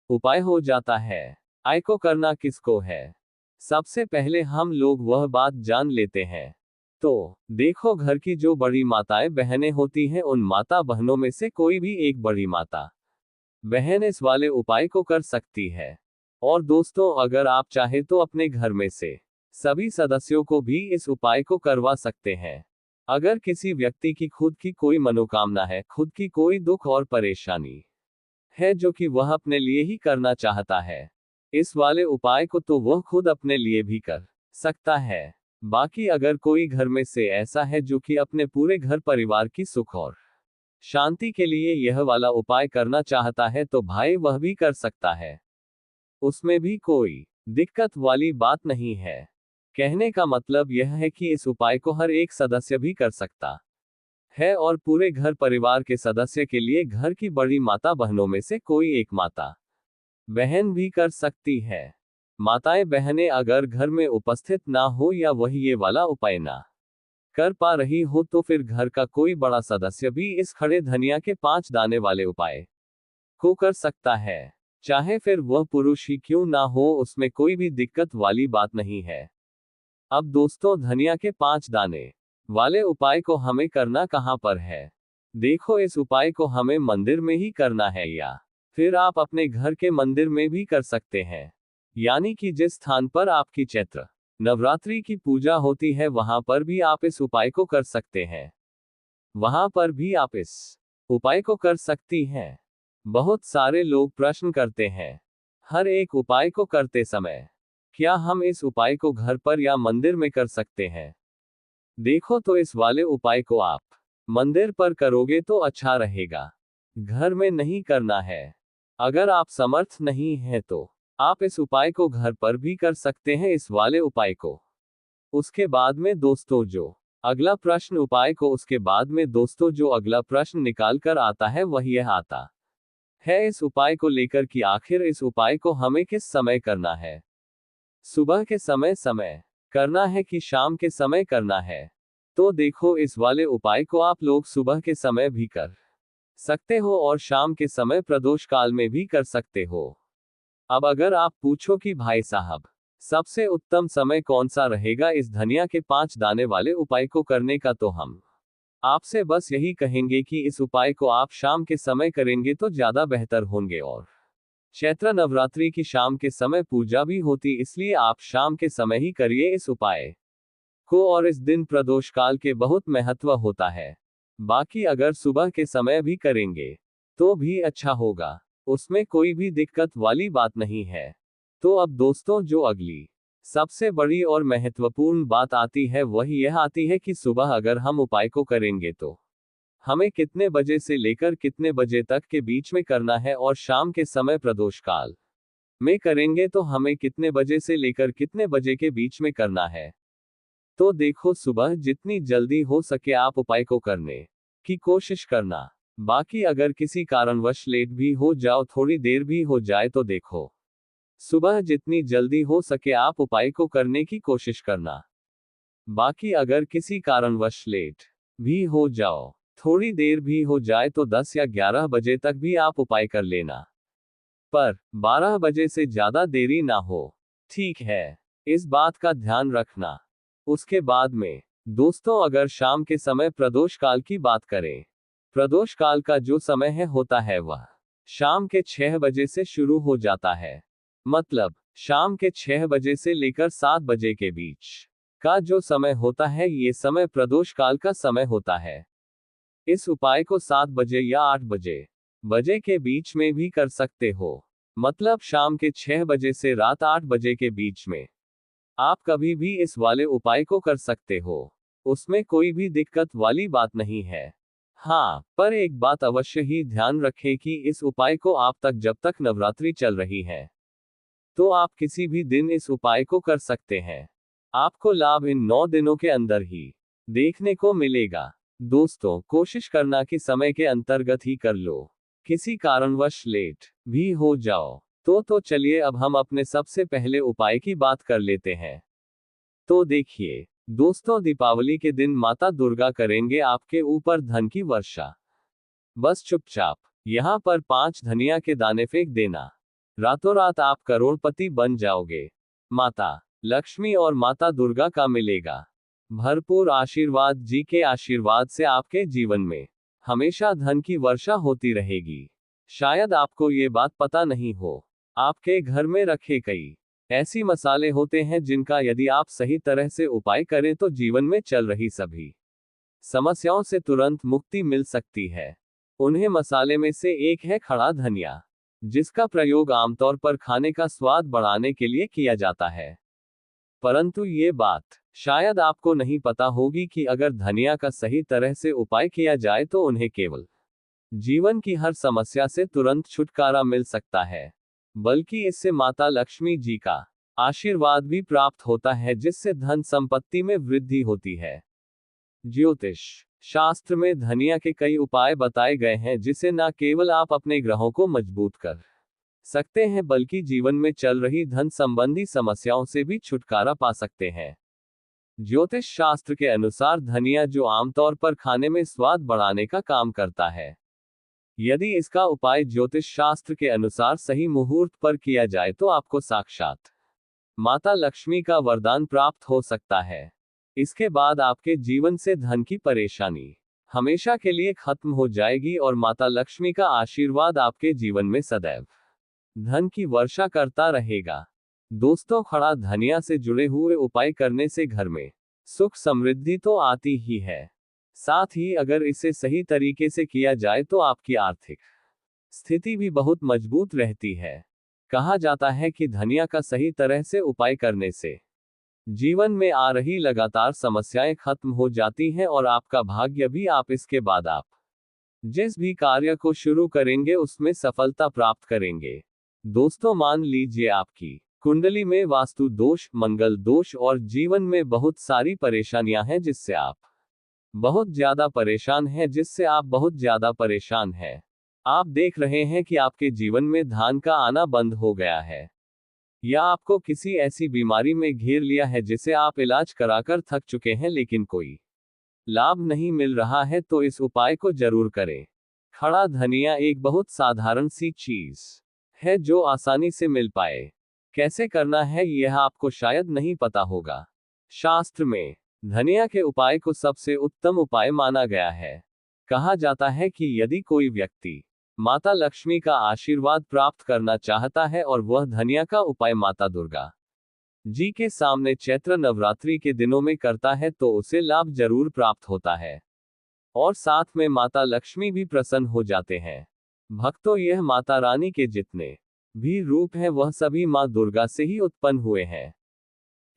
उपाय हो जाता है। आय को करना किसको है, सबसे पहले हम लोग वह बात जान लेते हैं। तो देखो, घर की जो बड़ी माताएं बहनें होती हैं, उन माता बहनों में से कोई भी एक बड़ी माता बहन इस वाले उपाय को कर सकती है। और दोस्तों, अगर आप चाहे तो अपने घर में से सभी सदस्यों को भी इस उपाय को करवा सकते हैं। अगर किसी व्यक्ति की खुद की कोई मनोकामना है, खुद की कोई दुख और परेशानी है जो कि वह अपने लिए ही करना चाहता है इस वाले उपाय को, तो वह खुद अपने लिए भी कर सकता है। बाकी अगर कोई घर में से ऐसा है जो कि अपने पूरे घर परिवार की सुख और शांति के लिए यह वाला उपाय करना चाहता है, तो भाई वह भी कर सकता है, उसमें भी कोई दिक्कत वाली बात नहीं है। कहने का मतलब यह है कि इस उपाय को हर एक सदस्य भी कर सकता है, और पूरे घर परिवार के सदस्य के लिए घर की बड़ी माता बहनों में से कोई एक माता बहन भी कर सकती है। माताएं बहनें अगर घर में उपस्थित ना हो या वह ये वाला उपाय ना कर पा रही हो, तो फिर घर का कोई बड़ा सदस्य भी इस खड़े धनिया के 5 दाने वाले उपाय को कर सकता है। चाहे फिर वह पुरुष ही क्यों ना हो, उसमें कोई भी दिक्कत वाली बात नहीं है। अब दोस्तों, धनिया के 5 दाने वाले उपाय को हमें करना कहां पर है। देखो, इस उपाय को हमें मंदिर में ही करना है, या फिर आप अपने घर के मंदिर में भी कर सकते हैं। यानी कि जिस स्थान पर आपकी चैत्र नवरात्रि की पूजा होती है, वहां पर भी आप इस उपाय को कर सकते हैं। वहां पर भी आप इस उपाय को कर सकती हैं। बहुत सारे लोग प्रश्न करते हैं, हर एक उपाय को करते समय क्या हम इस उपाय को घर पर या मंदिर में कर सकते हैं। देखो, तो इस वाले उपाय को आप मंदिर पर करोगे तो अच्छा रहेगा, घर में नहीं करना है। अगर आप समर्थ नहीं हैं तो आप इस उपाय को घर पर भी कर सकते हैं, इस वाले उपाय को। उसके बाद में दोस्तों जो अगला प्रश्न उपाय को उसके बाद में दोस्तों जो अगला प्रश्न निकाल कर आता है, वह यह आता है इस उपाय को लेकर कि आखिर इस उपाय को हमें किस समय करना है। सुबह के समय करना है कि शाम के समय करना है। तो देखो, इस वाले उपाय को आप लोग सुबह के समय भी कर सकते हो और शाम के समय प्रदोष काल में भी कर सकते हो। अब अगर आप पूछो कि भाई साहब, सबसे उत्तम समय कौन सा रहेगा इस धनिया के 5 दाने वाले उपाय को करने का, तो हम आपसे बस यही कहेंगे कि इस उपाय को आप शाम के समय करेंगे तो ज्यादा बेहतर होंगे। और चैत्र नवरात्रि की शाम के समय पूजा भी होती, इसलिए आप शाम के समय ही करिए इस उपाय को, और इस दिन प्रदोष काल के बहुत महत्व होता है। बाकी अगर सुबह के समय भी करेंगे तो भी अच्छा होगा, उसमें कोई भी दिक्कत वाली बात नहीं है। तो अब दोस्तों, जो अगली सबसे बड़ी और महत्वपूर्ण बात आती है, वही यह आती है कि सुबह अगर हम उपाय को करेंगे तो हमें कितने बजे से लेकर कितने बजे तक के बीच में करना है, और शाम के समय प्रदोष काल में करेंगे तो हमें कितने बजे से लेकर कितने बजे के बीच में करना है। तो देखो, सुबह जितनी जल्दी हो सके आप उपाय को करने की कोशिश करना। बाकी अगर किसी कारणवश लेट भी हो जाओ, थोड़ी देर भी हो जाए, तो देखो, सुबह जितनी जल्दी हो सके आप उपाय को करने की कोशिश करना। बाकी अगर किसी कारणवश लेट भी हो जाओ, थोड़ी देर भी हो जाए तो 10 या 11 बजे तक भी आप उपाय कर लेना, पर 12 बजे से ज्यादा देरी ना हो। ठीक है, इस बात का ध्यान रखना। उसके बाद में दोस्तों, अगर शाम के समय प्रदोष काल की बात करें, प्रदोष काल का जो समय होता है वह शाम के 6 बजे से शुरू हो जाता है। मतलब शाम के 6 बजे से लेकर 7 बजे के बीच का जो समय होता है, ये समय प्रदोष काल का समय होता है। इस उपाय को 7 बजे या 8 बजे के बीच में भी कर सकते हो। मतलब शाम के 6 बजे से रात 8 बजे के बीच में आप कभी भी इस वाले उपाय को कर सकते हो। उसमें कोई भी दिक्कत वाली बात नहीं है। हाँ, पर एक बात अवश्य ही ध्यान रखें कि इस उपाय को आप तक जब तक नवरात्रि चल रही है, तो आप किसी भी दिन इस उपाय को कर सकते हैं। आपको लाभ इन 9 दिनों के अंदर ही देखने को मिलेगा। दोस्तों, कोशिश करना कि समय के अंतर्गत ही कर लो। किसी कारणवश लेट भी हो जाओ तो चलिए अब हम अपने सबसे पहले उपाय की बात कर लेते हैं। तो देखिए दोस्तों, दीपावली के दिन माता दुर्गा करेंगे आपके ऊपर धन की वर्षा। बस चुपचाप यहाँ पर 5 धनिया के दाने फेंक देना, रातों रात आप करोड़पति बन जाओगे। माता लक्ष्मी और माता दुर्गा का मिलेगा भरपूर आशीर्वाद। जी के आशीर्वाद से आपके जीवन में हमेशा धन की वर्षा होती रहेगी। शायद आपको ये बात पता नहीं हो, आपके घर में रखे कई ऐसी मसाले होते हैं जिनका यदि आप सही तरह से उपाय करें तो जीवन में चल रही सभी समस्याओं से तुरंत मुक्ति मिल सकती है। उन्हें मसाले में से एक है खड़ा धनिया, जिसका प्रयोग आमतौर पर खाने का स्वाद बढ़ाने के लिए किया जाता है। परंतु ये बात शायद आपको नहीं पता होगी कि अगर धनिया का सही तरह से उपाय किया जाए तो उन्हें केवल जीवन की हर समस्या से तुरंत छुटकारा मिल सकता है, बल्कि इससे माता लक्ष्मी जी का आशीर्वाद भी प्राप्त होता है, जिससे धन संपत्ति में वृद्धि होती है। ज्योतिष शास्त्र में धनिया के कई उपाय बताए गए हैं, जिसे न केवल आप अपने ग्रहों को मजबूत कर सकते हैं, बल्कि जीवन में चल रही धन संबंधी समस्याओं से भी छुटकारा पा सकते हैं। ज्योतिष शास्त्र के अनुसार धनिया, जो आमतौर पर खाने में स्वाद बढ़ाने का काम करता है, यदि इसका उपाय ज्योतिष शास्त्र के अनुसार सही मुहूर्त पर किया जाए तो आपको साक्षात माता लक्ष्मी का वरदान प्राप्त हो सकता है। इसके बाद आपके जीवन से धन की परेशानी हमेशा के लिए खत्म हो जाएगी और माता लक्ष्मी का आशीर्वाद आपके जीवन में सदैव धन की वर्षा करता रहेगा। दोस्तों, खड़ा धनिया से जुड़े हुए उपाय करने से घर में सुख समृद्धि तो आती ही है, साथ ही अगर इसे सही तरीके से किया जाए तो आपकी आर्थिक स्थिति भी बहुत मजबूत रहती है। कहा जाता है कि धनिया का सही तरह से उपाय करने से जीवन में आ रही लगातार समस्याएं खत्म हो जाती हैं और आपका भाग्य भी। आप इसके बाद आप जिस भी कार्य को शुरू करेंगे उसमें सफलता प्राप्त करेंगे। दोस्तों, मान लीजिए आपकी कुंडली में वास्तु दोष, मंगल दोष और जीवन में बहुत सारी परेशानियां हैं, जिससे आप बहुत ज्यादा परेशान हैं। आप देख रहे हैं कि आपके जीवन में धन का आना बंद हो गया है, या आपको किसी ऐसी बीमारी में घेर लिया है जिसे आप इलाज कराकर थक चुके हैं लेकिन कोई लाभ नहीं मिल रहा है, तो इस उपाय को जरूर करें। खड़ा धनिया एक बहुत साधारण सी चीज है जो आसानी से मिल पाए। कैसे करना है यह आपको शायद नहीं पता होगा। शास्त्र में धनिया के उपाय को सबसे उत्तम उपाय माना गया है। कहा जाता है कि यदि कोई व्यक्ति माता लक्ष्मी का आशीर्वाद प्राप्त करना चाहता है और वह धनिया का उपाय माता दुर्गा जी के सामने चैत्र नवरात्रि के दिनों में करता है तो उसे लाभ जरूर प्राप्त होता है, और साथ में माता लक्ष्मी भी प्रसन्न हो जाते हैं। भक्तों, यह माता रानी के जितने भी रूप हैं वह सभी माँ दुर्गा से ही उत्पन्न हुए हैं,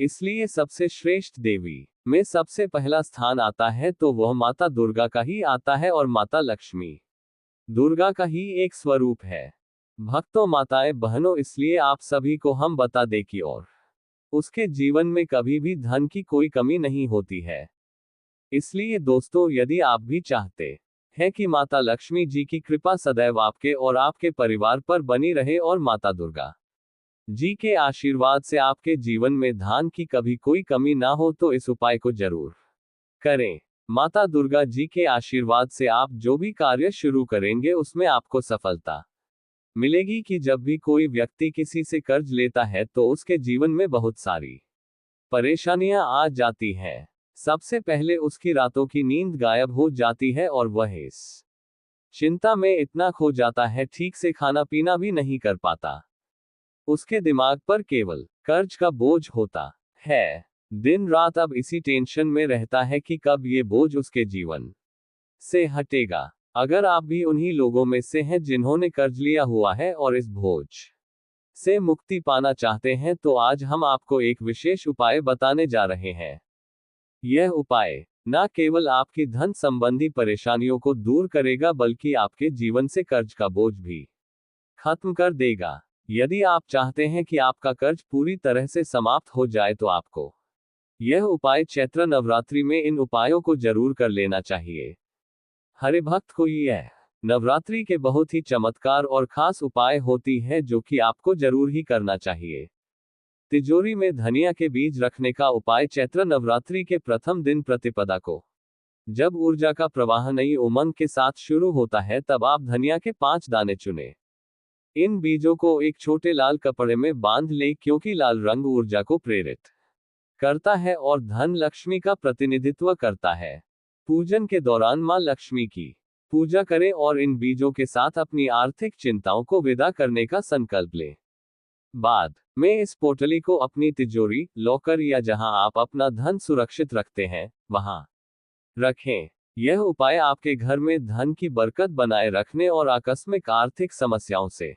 इसलिए सबसे श्रेष्ठ देवी में सबसे पहला स्थान आता है तो वह माता दुर्गा का ही आता है, और माता लक्ष्मी दुर्गा का ही एक स्वरूप है। भक्तों, माताएं बहनों, इसलिए आप सभी को हम बता दें कि और उसके जीवन में कभी भी धन की कोई कमी नहीं होती है। इसलिए दोस्तों, यदि आप भी चाहते हैं कि माता लक्ष्मी जी की कृपा सदैव आपके और आपके परिवार पर बनी रहे और माता दुर्गा जी के आशीर्वाद से आपके जीवन में धन की कभी कोई कमी ना हो, तो इस उपाय को जरूर करें। माता दुर्गा जी के आशीर्वाद से आप जो भी कार्य शुरू करेंगे उसमें आपको सफलता मिलेगी। कि जब भी कोई व्यक्ति किसी से कर्ज लेता है तो उसके जीवन में बहुत सारी परेशानियां आ जाती हैं। सबसे पहले उसकी रातों की नींद गायब हो जाती है और वह इस चिंता में इतना खो जाता है, ठीक से खाना पीना भी नहीं कर पाता। उसके दिमाग पर केवल कर्ज का बोझ होता है। दिन रात अब इसी टेंशन में रहता है कि कब ये बोझ उसके जीवन से हटेगा। अगर आप भी उन्हीं लोगों में से हैं जिन्होंने कर्ज लिया हुआ है और इस बोझ से मुक्ति पाना चाहते हैं, तो आज हम आपको एक विशेष उपाय बताने जा रहे हैं। यह उपाय न केवल आपकी धन संबंधी परेशानियों को दूर करेगा बल्कि आपके जीवन से कर्ज का बोझ भी खत्म कर देगा। यदि आप चाहते हैं कि आपका कर्ज पूरी तरह से समाप्त हो जाए तो आपको यह उपाय चैत्र नवरात्रि में इन उपायों को जरूर कर लेना चाहिए। हरे भक्त को यह नवरात्रि के बहुत ही चमत्कार और खास उपाय होती है जो कि आपको जरूर ही करना चाहिए। तिजोरी में धनिया के बीज रखने का उपाय चैत्र नवरात्रि के प्रथम दिन प्रतिपदा को जब ऊर्जा का प्रवाह नई उमंग के साथ शुरू होता है, तब आप धनिया के 5 दाने चुने इन बीजों को एक छोटे लाल कपड़े में बांध ले, क्योंकि लाल रंग ऊर्जा को प्रेरित करता है और धन लक्ष्मी का प्रतिनिधित्व करता है। पूजन के दौरान मां लक्ष्मी की पूजा करें और इन बीजों के साथ अपनी आर्थिक चिंताओं को विदा करने का संकल्प लें। बाद में इस पोटली को अपनी तिजोरी, लॉकर या जहां आप अपना धन सुरक्षित रखते हैं वहां रखें। यह उपाय आपके घर में धन की बरकत बनाए रखने और आकस्मिक आर्थिक समस्याओं से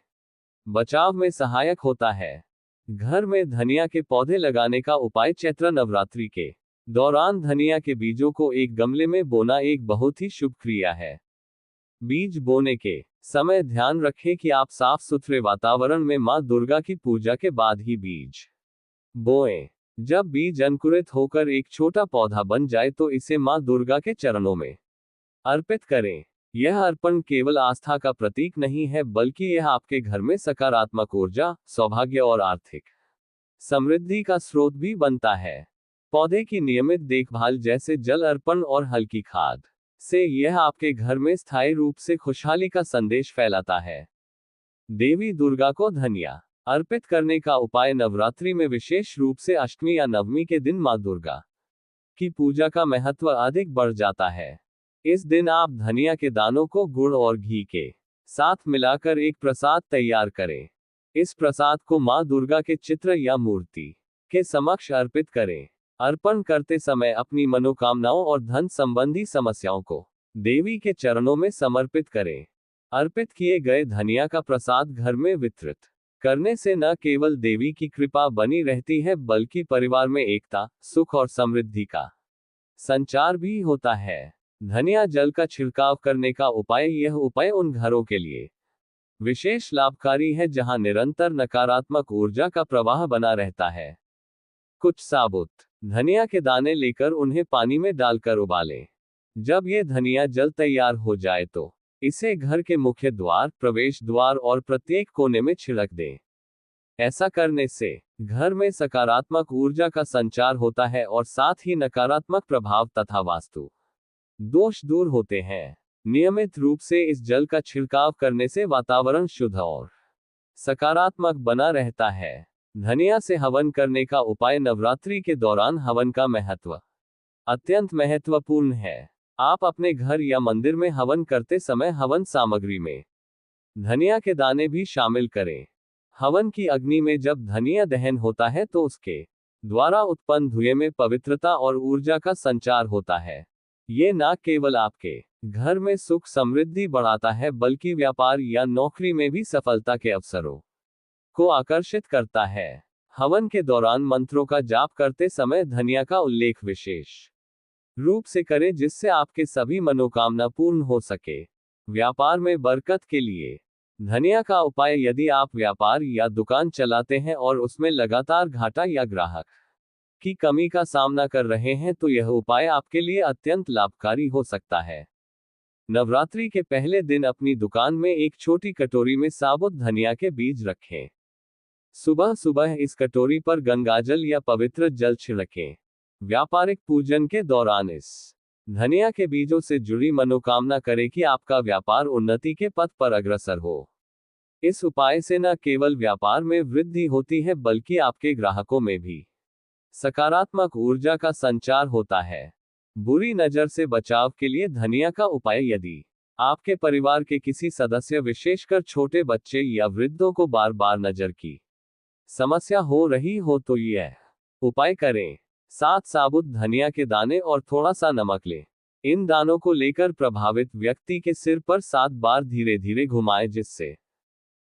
बचाव में सहायक होता है। घर में धनिया के पौधे लगाने का उपाय चैत्र नवरात्रि के दौरान धनिया के बीजों को एक गमले में बोना एक बहुत ही शुभ क्रिया है। बीज बोने के समय ध्यान रखें कि आप साफ सुथरे वातावरण में मां दुर्गा की पूजा के बाद ही बीज बोएं। जब बीज अंकुरित होकर एक छोटा पौधा बन जाए तो इसे मां दुर्गा के चरणों में अर्पित करें। यह अर्पण केवल आस्था का प्रतीक नहीं है बल्कि यह आपके घर में सकारात्मक ऊर्जा, सौभाग्य और आर्थिक समृद्धि का स्रोत भी बनता है। पौधे की नियमित देखभाल जैसे जल अर्पण और हल्की खाद से यह आपके घर में स्थायी रूप से खुशहाली का संदेश फैलाता है। देवी दुर्गा को धनिया अर्पित करने का उपाय नवरात्रि में विशेष रूप से अष्टमी या नवमी के दिन मां दुर्गा की पूजा का महत्व अधिक बढ़ जाता है। इस दिन आप धनिया के दानों को गुड़ और घी के साथ मिलाकर एक प्रसाद तैयार करें। इस प्रसाद को मां दुर्गा के चित्र या मूर्ति के समक्ष अर्पित करें। अर्पण करते समय अपनी मनोकामनाओं और धन संबंधी समस्याओं को देवी के चरणों में समर्पित करें। अर्पित किए गए धनिया का प्रसाद घर में वितरित करने से न केवल देवी की कृपा बनी रहती है बल्कि परिवार में एकता, सुख और समृद्धि का संचार भी होता है। धनिया जल का छिड़काव करने का उपाय यह उपाय उन घरों के लिए विशेष लाभकारी है जहां निरंतर नकारात्मक ऊर्जा का प्रवाह बना रहता है। कुछ साबुत धनिया के दाने लेकर उन्हें पानी में डालकर उबालें। जब ये धनिया जल तैयार हो जाए तो इसे घर के मुख्य द्वार, प्रवेश द्वार और प्रत्येक कोने में छिड़क दें। ऐसा करने से घर में सकारात्मक ऊर्जा का संचार होता है और साथ ही नकारात्मक प्रभाव तथा वास्तु दोष दूर होते हैं। नियमित रूप से इस जल का छिड़काव करने से वातावरण शुद्ध और सकारात्मक बना रहता है। धनिया से हवन करने का उपाय नवरात्रि के दौरान हवन का महत्व अत्यंत महत्वपूर्ण है। आप अपने घर या मंदिर में हवन करते समय हवन सामग्री में धनिया के दाने भी शामिल करें। हवन की अग्नि में जब धनिया दहन होता है तो उसके द्वारा उत्पन्न धुएं में पवित्रता और ऊर्जा का संचार होता है। ये न केवल आपके घर में सुख समृद्धि बढ़ाता है बल्कि व्यापार या नौकरी में भी सफलता के अवसरों को आकर्षित करता है। हवन के दौरान मंत्रों का जाप करते समय धनिया का उल्लेख विशेष रूप से करें जिससे आपके सभी मनोकामना पूर्ण हो सके। व्यापार में बरकत के लिए धनिया का उपाय यदि आप व्यापार या दुकान चलाते हैं और उसमें लगातार घाटा या ग्राहक की कमी का सामना कर रहे हैं तो यह उपाय आपके लिए अत्यंत लाभकारी हो सकता है। नवरात्रि के पहले दिन अपनी दुकान में एक छोटी कटोरी में साबुत धनिया के बीज रखें। सुबह सुबह इस कटोरी पर गंगाजल या पवित्र जल छिड़कें। व्यापारिक पूजन के दौरान इस धनिया के बीजों से जुड़ी मनोकामना करें कि आपका व्यापार उन्नति के पथ पर अग्रसर हो। इस उपाय से न केवल व्यापार में वृद्धि होती है बल्कि आपके ग्राहकों में भी सकारात्मक ऊर्जा का संचार होता है। बुरी नजर से बचाव के लिए धनिया का उपाय। यदि आपके परिवार के किसी सदस्य विशेषकर छोटे बच्चे या वृद्धों को बार बार नजर की समस्या हो रही हो तो यह उपाय करें। 7 साबुत धनिया के दाने और थोड़ा सा नमक लें। इन दानों को लेकर प्रभावित व्यक्ति के सिर पर 7 बार धीरे धीरे घुमाएं जिससे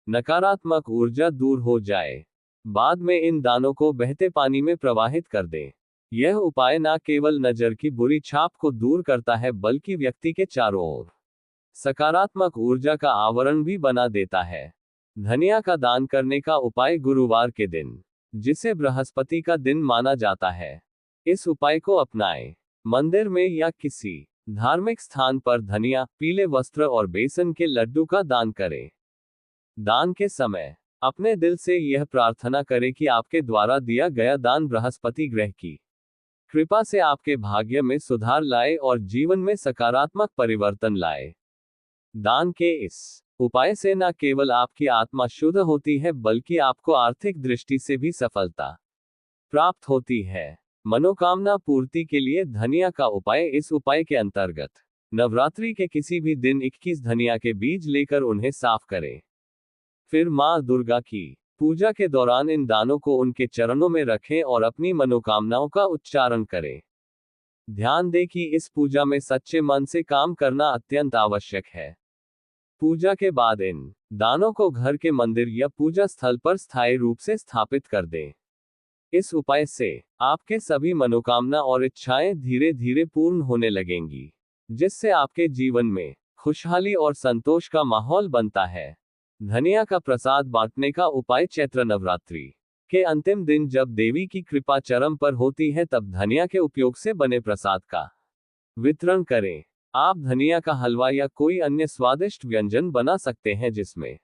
नकारात्मक ऊर्जा दूर हो जाए। बाद में इन दानों को बहते पानी में प्रवाहित कर दें। यह उपाय न केवल नजर की बुरी छाप को दूर करता है बल्कि व्यक्ति के चारों ओर सकारात्मक ऊर्जा का आवरण भी बना देता है। धनिया का दान करने का उपाय। गुरुवार के दिन, जिसे बृहस्पति का दिन माना जाता है, इस उपाय को अपनाएं। मंदिर में या किसी धार्मिक स्थान पर धनिया, पीले वस्त्र और बेसन के लड्डू का दान करें। दान के समय अपने दिल से यह प्रार्थना करें कि आपके द्वारा दिया गया दान बृहस्पति ग्रह की कृपा से आपके भाग्य में सुधार लाए और जीवन में सकारात्मक परिवर्तन लाए। दान के इस उपाय से न केवल आपकी आत्मा शुद्ध होती है बल्कि आपको आर्थिक दृष्टि से भी सफलता प्राप्त होती है। मनोकामना पूर्ति के लिए धनिया का उपाय। इस उपाय के अंतर्गत नवरात्रि के किसी भी दिन 21 धनिया के बीज लेकर उन्हें साफ करें। फिर मां दुर्गा की पूजा के दौरान इन दानों को उनके चरणों में रखें और अपनी मनोकामनाओं का उच्चारण करें। ध्यान दें कि इस पूजा में सच्चे मन से काम करना अत्यंत आवश्यक है। पूजा के बाद इन दानों को घर के मंदिर या पूजा स्थल पर स्थायी रूप से स्थापित कर दें। इस उपाय से आपके सभी मनोकामना और इच्छाएं धीरे धीरे पूर्ण होने लगेंगी, जिससे आपके जीवन में खुशहाली और संतोष का माहौल बनता है। धनिया का प्रसाद बांटने का उपाय। चैत्र नवरात्रि के अंतिम दिन जब देवी की कृपा चरम पर होती है तब धनिया के उपयोग से बने प्रसाद का वितरण करें। आप धनिया का हलवा या कोई अन्य स्वादिष्ट व्यंजन बना सकते हैं जिसमें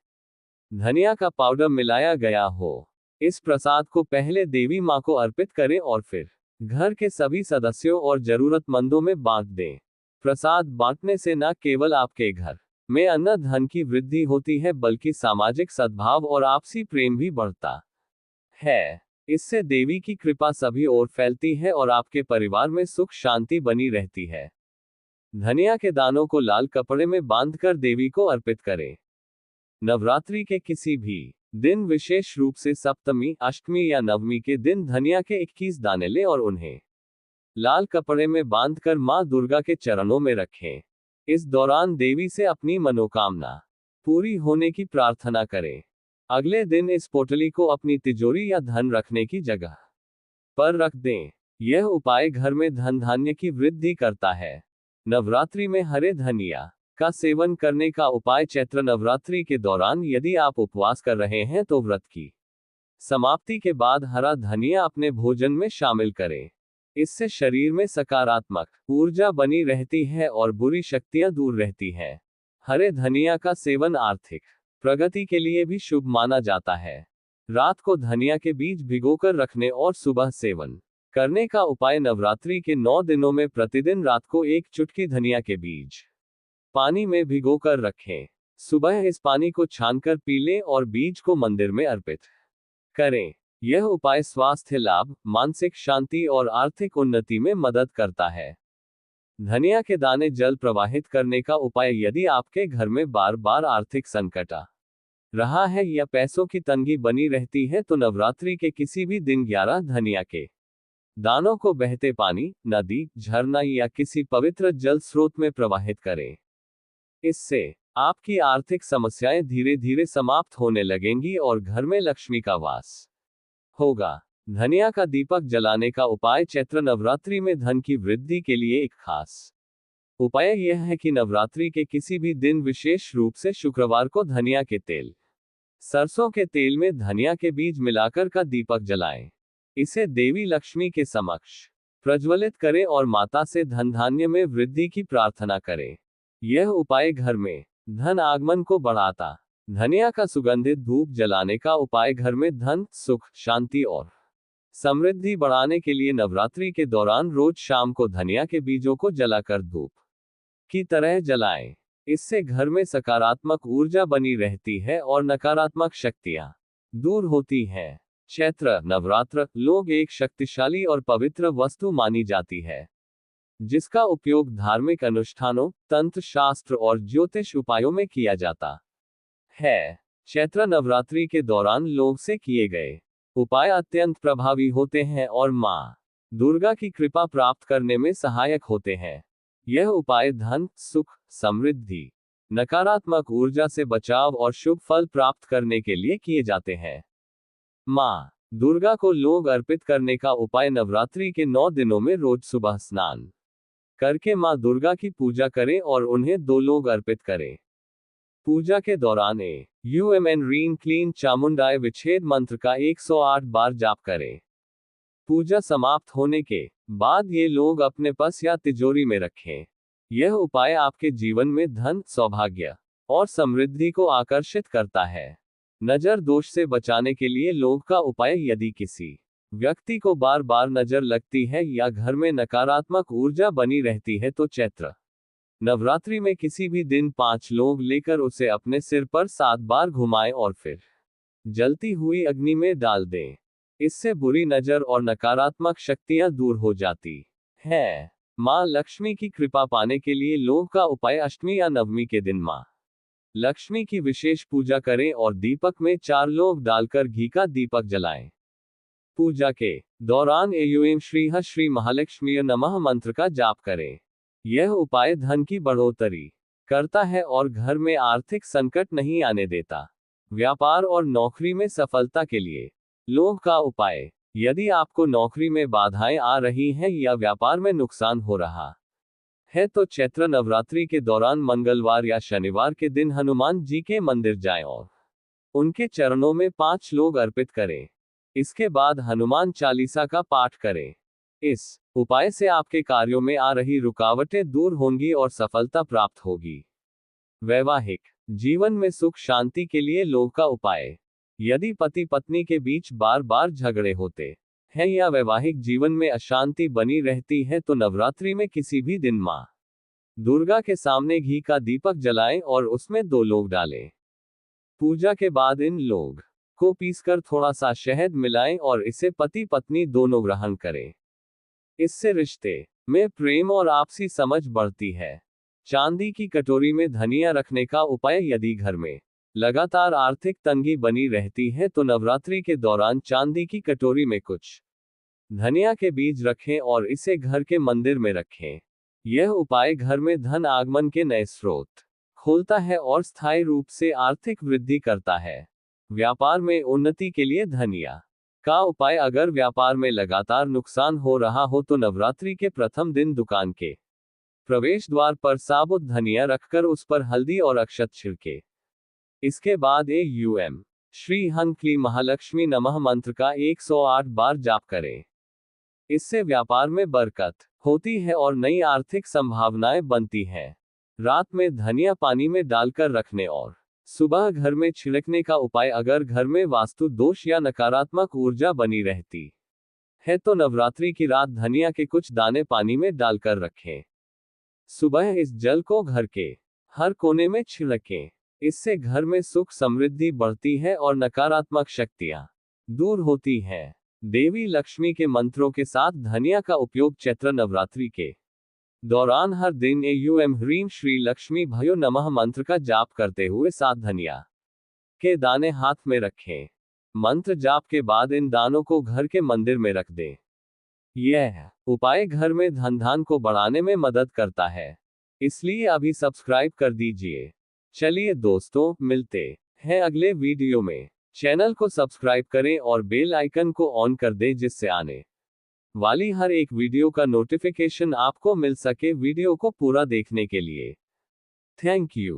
धनिया का पाउडर मिलाया गया हो। इस प्रसाद को पहले देवी मां को अर्पित करें और फिर घर के सभी सदस्यों और जरूरतमंदों में बांट दें। प्रसाद बांटने से न केवल आपके घर में अन्न धन की वृद्धि होती है बल्कि सामाजिक सद्भाव और आपसी प्रेम भी बढ़ता है। इससे देवी की कृपा सभी ओर फैलती है और आपके परिवार में सुख शांति बनी रहती है। धनिया के दानों को लाल कपड़े में बांधकर देवी को अर्पित करें। नवरात्रि के किसी भी दिन, विशेष रूप से सप्तमी, अष्टमी या नवमी के दिन धनिया के 21 दाने लें और उन्हें लाल कपड़े में बांधकर मां दुर्गा के चरणों में रखें। इस दौरान देवी से अपनी मनोकामना पूरी होने की प्रार्थना करें। अगले दिन इस पोटली को अपनी तिजोरी या धन रखने की जगह पर रख दें। यह उपाय घर में धन धान्य की वृद्धि करता है। नवरात्रि में हरे धनिया का सेवन करने का उपाय। चैत्र नवरात्रि के दौरान यदि आप उपवास कर रहे हैं तो व्रत की समाप्ति के बाद हरा धनिया अपने भोजन में शामिल करें। इससे शरीर में सकारात्मक ऊर्जा बनी रहती है और बुरी शक्तियां दूर रहती हैं। हरे धनिया का सेवन आर्थिक प्रगति के लिए भी शुभ माना जाता है। रात को धनिया के बीज भिगोकर रखने और सुबह सेवन करने का उपाय। नवरात्रि के 9 दिनों में प्रतिदिन रात को 1 चुटकी धनिया के बीज पानी में भिगोकर रखें। सुबह इस पानी को छानकर पी लें और बीज को मंदिर में अर्पित करें। यह उपाय स्वास्थ्य लाभ, मानसिक शांति और आर्थिक उन्नति में मदद करता है। धनिया के दाने जल प्रवाहित करने का उपाय। यदि आपके घर में बार बार आर्थिक संकट आ रहा है या पैसों की तंगी बनी रहती है तो नवरात्रि के किसी भी दिन 11 धनिया के दानों को बहते पानी, नदी, झरना या किसी पवित्र जल स्रोत में प्रवाहित करें। इससे आपकी आर्थिक समस्याएं धीरे धीरे समाप्त होने लगेंगी और घर में लक्ष्मी का वास होगा। धनिया का दीपक जलाने का उपाय। चैत्र नवरात्रि में धन की वृद्धि के लिए एक खास उपाय यह है कि नवरात्रि के किसी भी दिन, विशेष रूप से शुक्रवार को, धनिया के तेल, सरसों के तेल में धनिया के बीज मिलाकर का दीपक जलाएं। इसे देवी लक्ष्मी के समक्ष प्रज्वलित करें और माता से धन धान्य में वृद्धि की प्रार्थना करें। यह उपाय घर में धन आगमन को बढ़ाता। धनिया का सुगंधित धूप जलाने का उपाय। घर में धन, सुख, शांति और समृद्धि बढ़ाने के लिए नवरात्रि के दौरान रोज शाम को धनिया के बीजों को जलाकर धूप की तरह जलाएं। इससे घर में सकारात्मक ऊर्जा बनी रहती है और नकारात्मक शक्तियां दूर होती हैं। चैत्र नवरात्र लोग एक शक्तिशाली और पवित्र वस्तु मानी जाती है, जिसका उपयोग धार्मिक अनुष्ठानों, तंत्र शास्त्र और ज्योतिष उपायों में किया जाता है। चैत्र नवरात्रि के दौरान लोग से किए गए उपाय अत्यंत प्रभावी होते हैं और मां दुर्गा की कृपा प्राप्त करने में सहायक होते हैं। यह उपाय धन, सुख, समृद्धि, नकारात्मक ऊर्जा से बचाव और शुभ फल प्राप्त करने के लिए किए जाते हैं। मां दुर्गा को लोग अर्पित करने का उपाय नवरात्रि के 9 दिनों में रोज सुबह स्नान करके मां दुर्गा की पूजा करें और उन्हें 2 लोग अर्पित करें। पूजा के दौरान ह्रीं क्लीं चामुंडाय विच्छेद मंत्र का 108 बार जाप करें। पूजा समाप्त होने के बाद ये लोग अपने पर्स या तिजोरी में रखें। यह उपाय आपके जीवन में धन, सौभाग्य और समृद्धि को आकर्षित करता है। नजर दोष से बचाने के लिए लोग का उपाय यदि किसी व्यक्ति को बार बार नजर लगती है या घर में नकारात्मक ऊर्जा बनी रहती है तो चैत्र नवरात्रि में किसी भी दिन 5 लोग लेकर उसे अपने सिर पर 7 बार घुमाएं और फिर जलती हुई अग्नि में डाल दें। इससे बुरी नजर और नकारात्मक शक्तियां दूर हो जाती हैं। मां लक्ष्मी की कृपा पाने के लिए लोग का उपाय अष्टमी या नवमी के दिन मां लक्ष्मी की विशेष पूजा करें और दीपक में 4 लोग डालकर घी का दीपक जलाएं। पूजा के दौरान एयूं श्री महालक्ष्मी नमः मंत्र का जाप करें। यह उपाय धन की बढ़ोतरी करता है और घर में आर्थिक संकट नहीं आने देता। व्यापार और नौकरी में सफलता के लिए लोग का उपाय, यदि आपको नौकरी में बाधाएं आ रही हैं या व्यापार में नुकसान हो रहा है तो चैत्र नवरात्रि के दौरान मंगलवार या शनिवार के दिन हनुमान जी के मंदिर जाएं और उनके चरणों में 5 लोग अर्पित करें। इसके बाद हनुमान चालीसा का पाठ करें। इस उपाय से आपके कार्यों में आ रही रुकावटें दूर होंगी और सफलता प्राप्त होगी। वैवाहिक जीवन में सुख शांति के लिए लोग का उपाय, यदि पति पत्नी के बीच बार बार झगड़े होते हैं या वैवाहिक जीवन में अशांति बनी रहती है तो नवरात्रि में किसी भी दिन मां दुर्गा के सामने घी का दीपक जलाएं और उसमें 2 लोग डालें। पूजा के बाद इन लोग को पीसकर थोड़ा सा शहद मिलाएं और इसे पति पत्नी दोनों ग्रहण करें। इससे रिश्ते में प्रेम और आपसी समझ बढ़ती है। चांदी की कटोरी में धनिया रखने का उपाय, यदि घर में लगातार आर्थिक तंगी बनी रहती है तो नवरात्रि के दौरान चांदी की कटोरी में कुछ धनिया के बीज रखें और इसे घर के मंदिर में रखें। यह उपाय घर में धन आगमन के नए स्रोत खोलता है और स्थायी रूप से आर्थिक वृद्धि करता है। व्यापार में उन्नति के लिए धनिया का उपाय, अगर व्यापार में लगातार नुकसान हो रहा हो तो नवरात्रि के प्रथम दिन दुकान के प्रवेश द्वार पर साबुत धनिया रखकर उस पर हल्दी और अक्षत छिड़के। इसके बाद श्री हं क्लीं महालक्ष्मी नमः मंत्र का 108 बार जाप करें। इससे व्यापार में बरकत होती है और नई आर्थिक संभावनाएं बनती हैं। रात में धनिया पानी में डालकर रखने और सुबह घर में छिड़कने का उपाय, अगर घर में वास्तु दोष या नकारात्मक ऊर्जा बनी रहती है तो नवरात्रि की रात धनिया के कुछ दाने पानी में डालकर रखें। सुबह इस जल को घर के हर कोने में छिड़कें। इससे घर में सुख समृद्धि बढ़ती है और नकारात्मक शक्तियां दूर होती हैं। देवी लक्ष्मी के मंत्रों के साथ धनिया का उपयोग चैत्र नवरात्रि के दौरान हर दिन ह्रीं श्री लक्ष्मी भयो नमः मंत्र का जाप करते हुए 7 धनिया के दाने हाथ में रखें। मंत्र जाप के बाद इन दानों को घर के मंदिर में रख दें। यह उपाय घर में धन को बढ़ाने में मदद करता है, इसलिए अभी सब्सक्राइब कर दीजिए। चलिए दोस्तों, मिलते हैं अगले वीडियो में। चैनल को सब्सक्राइब करें और बेल आइकन को ऑन कर दें जिससे आने वाली हर एक वीडियो का नोटिफिकेशन आपको मिल सके। वीडियो को पूरा देखने के लिए थैंक यू।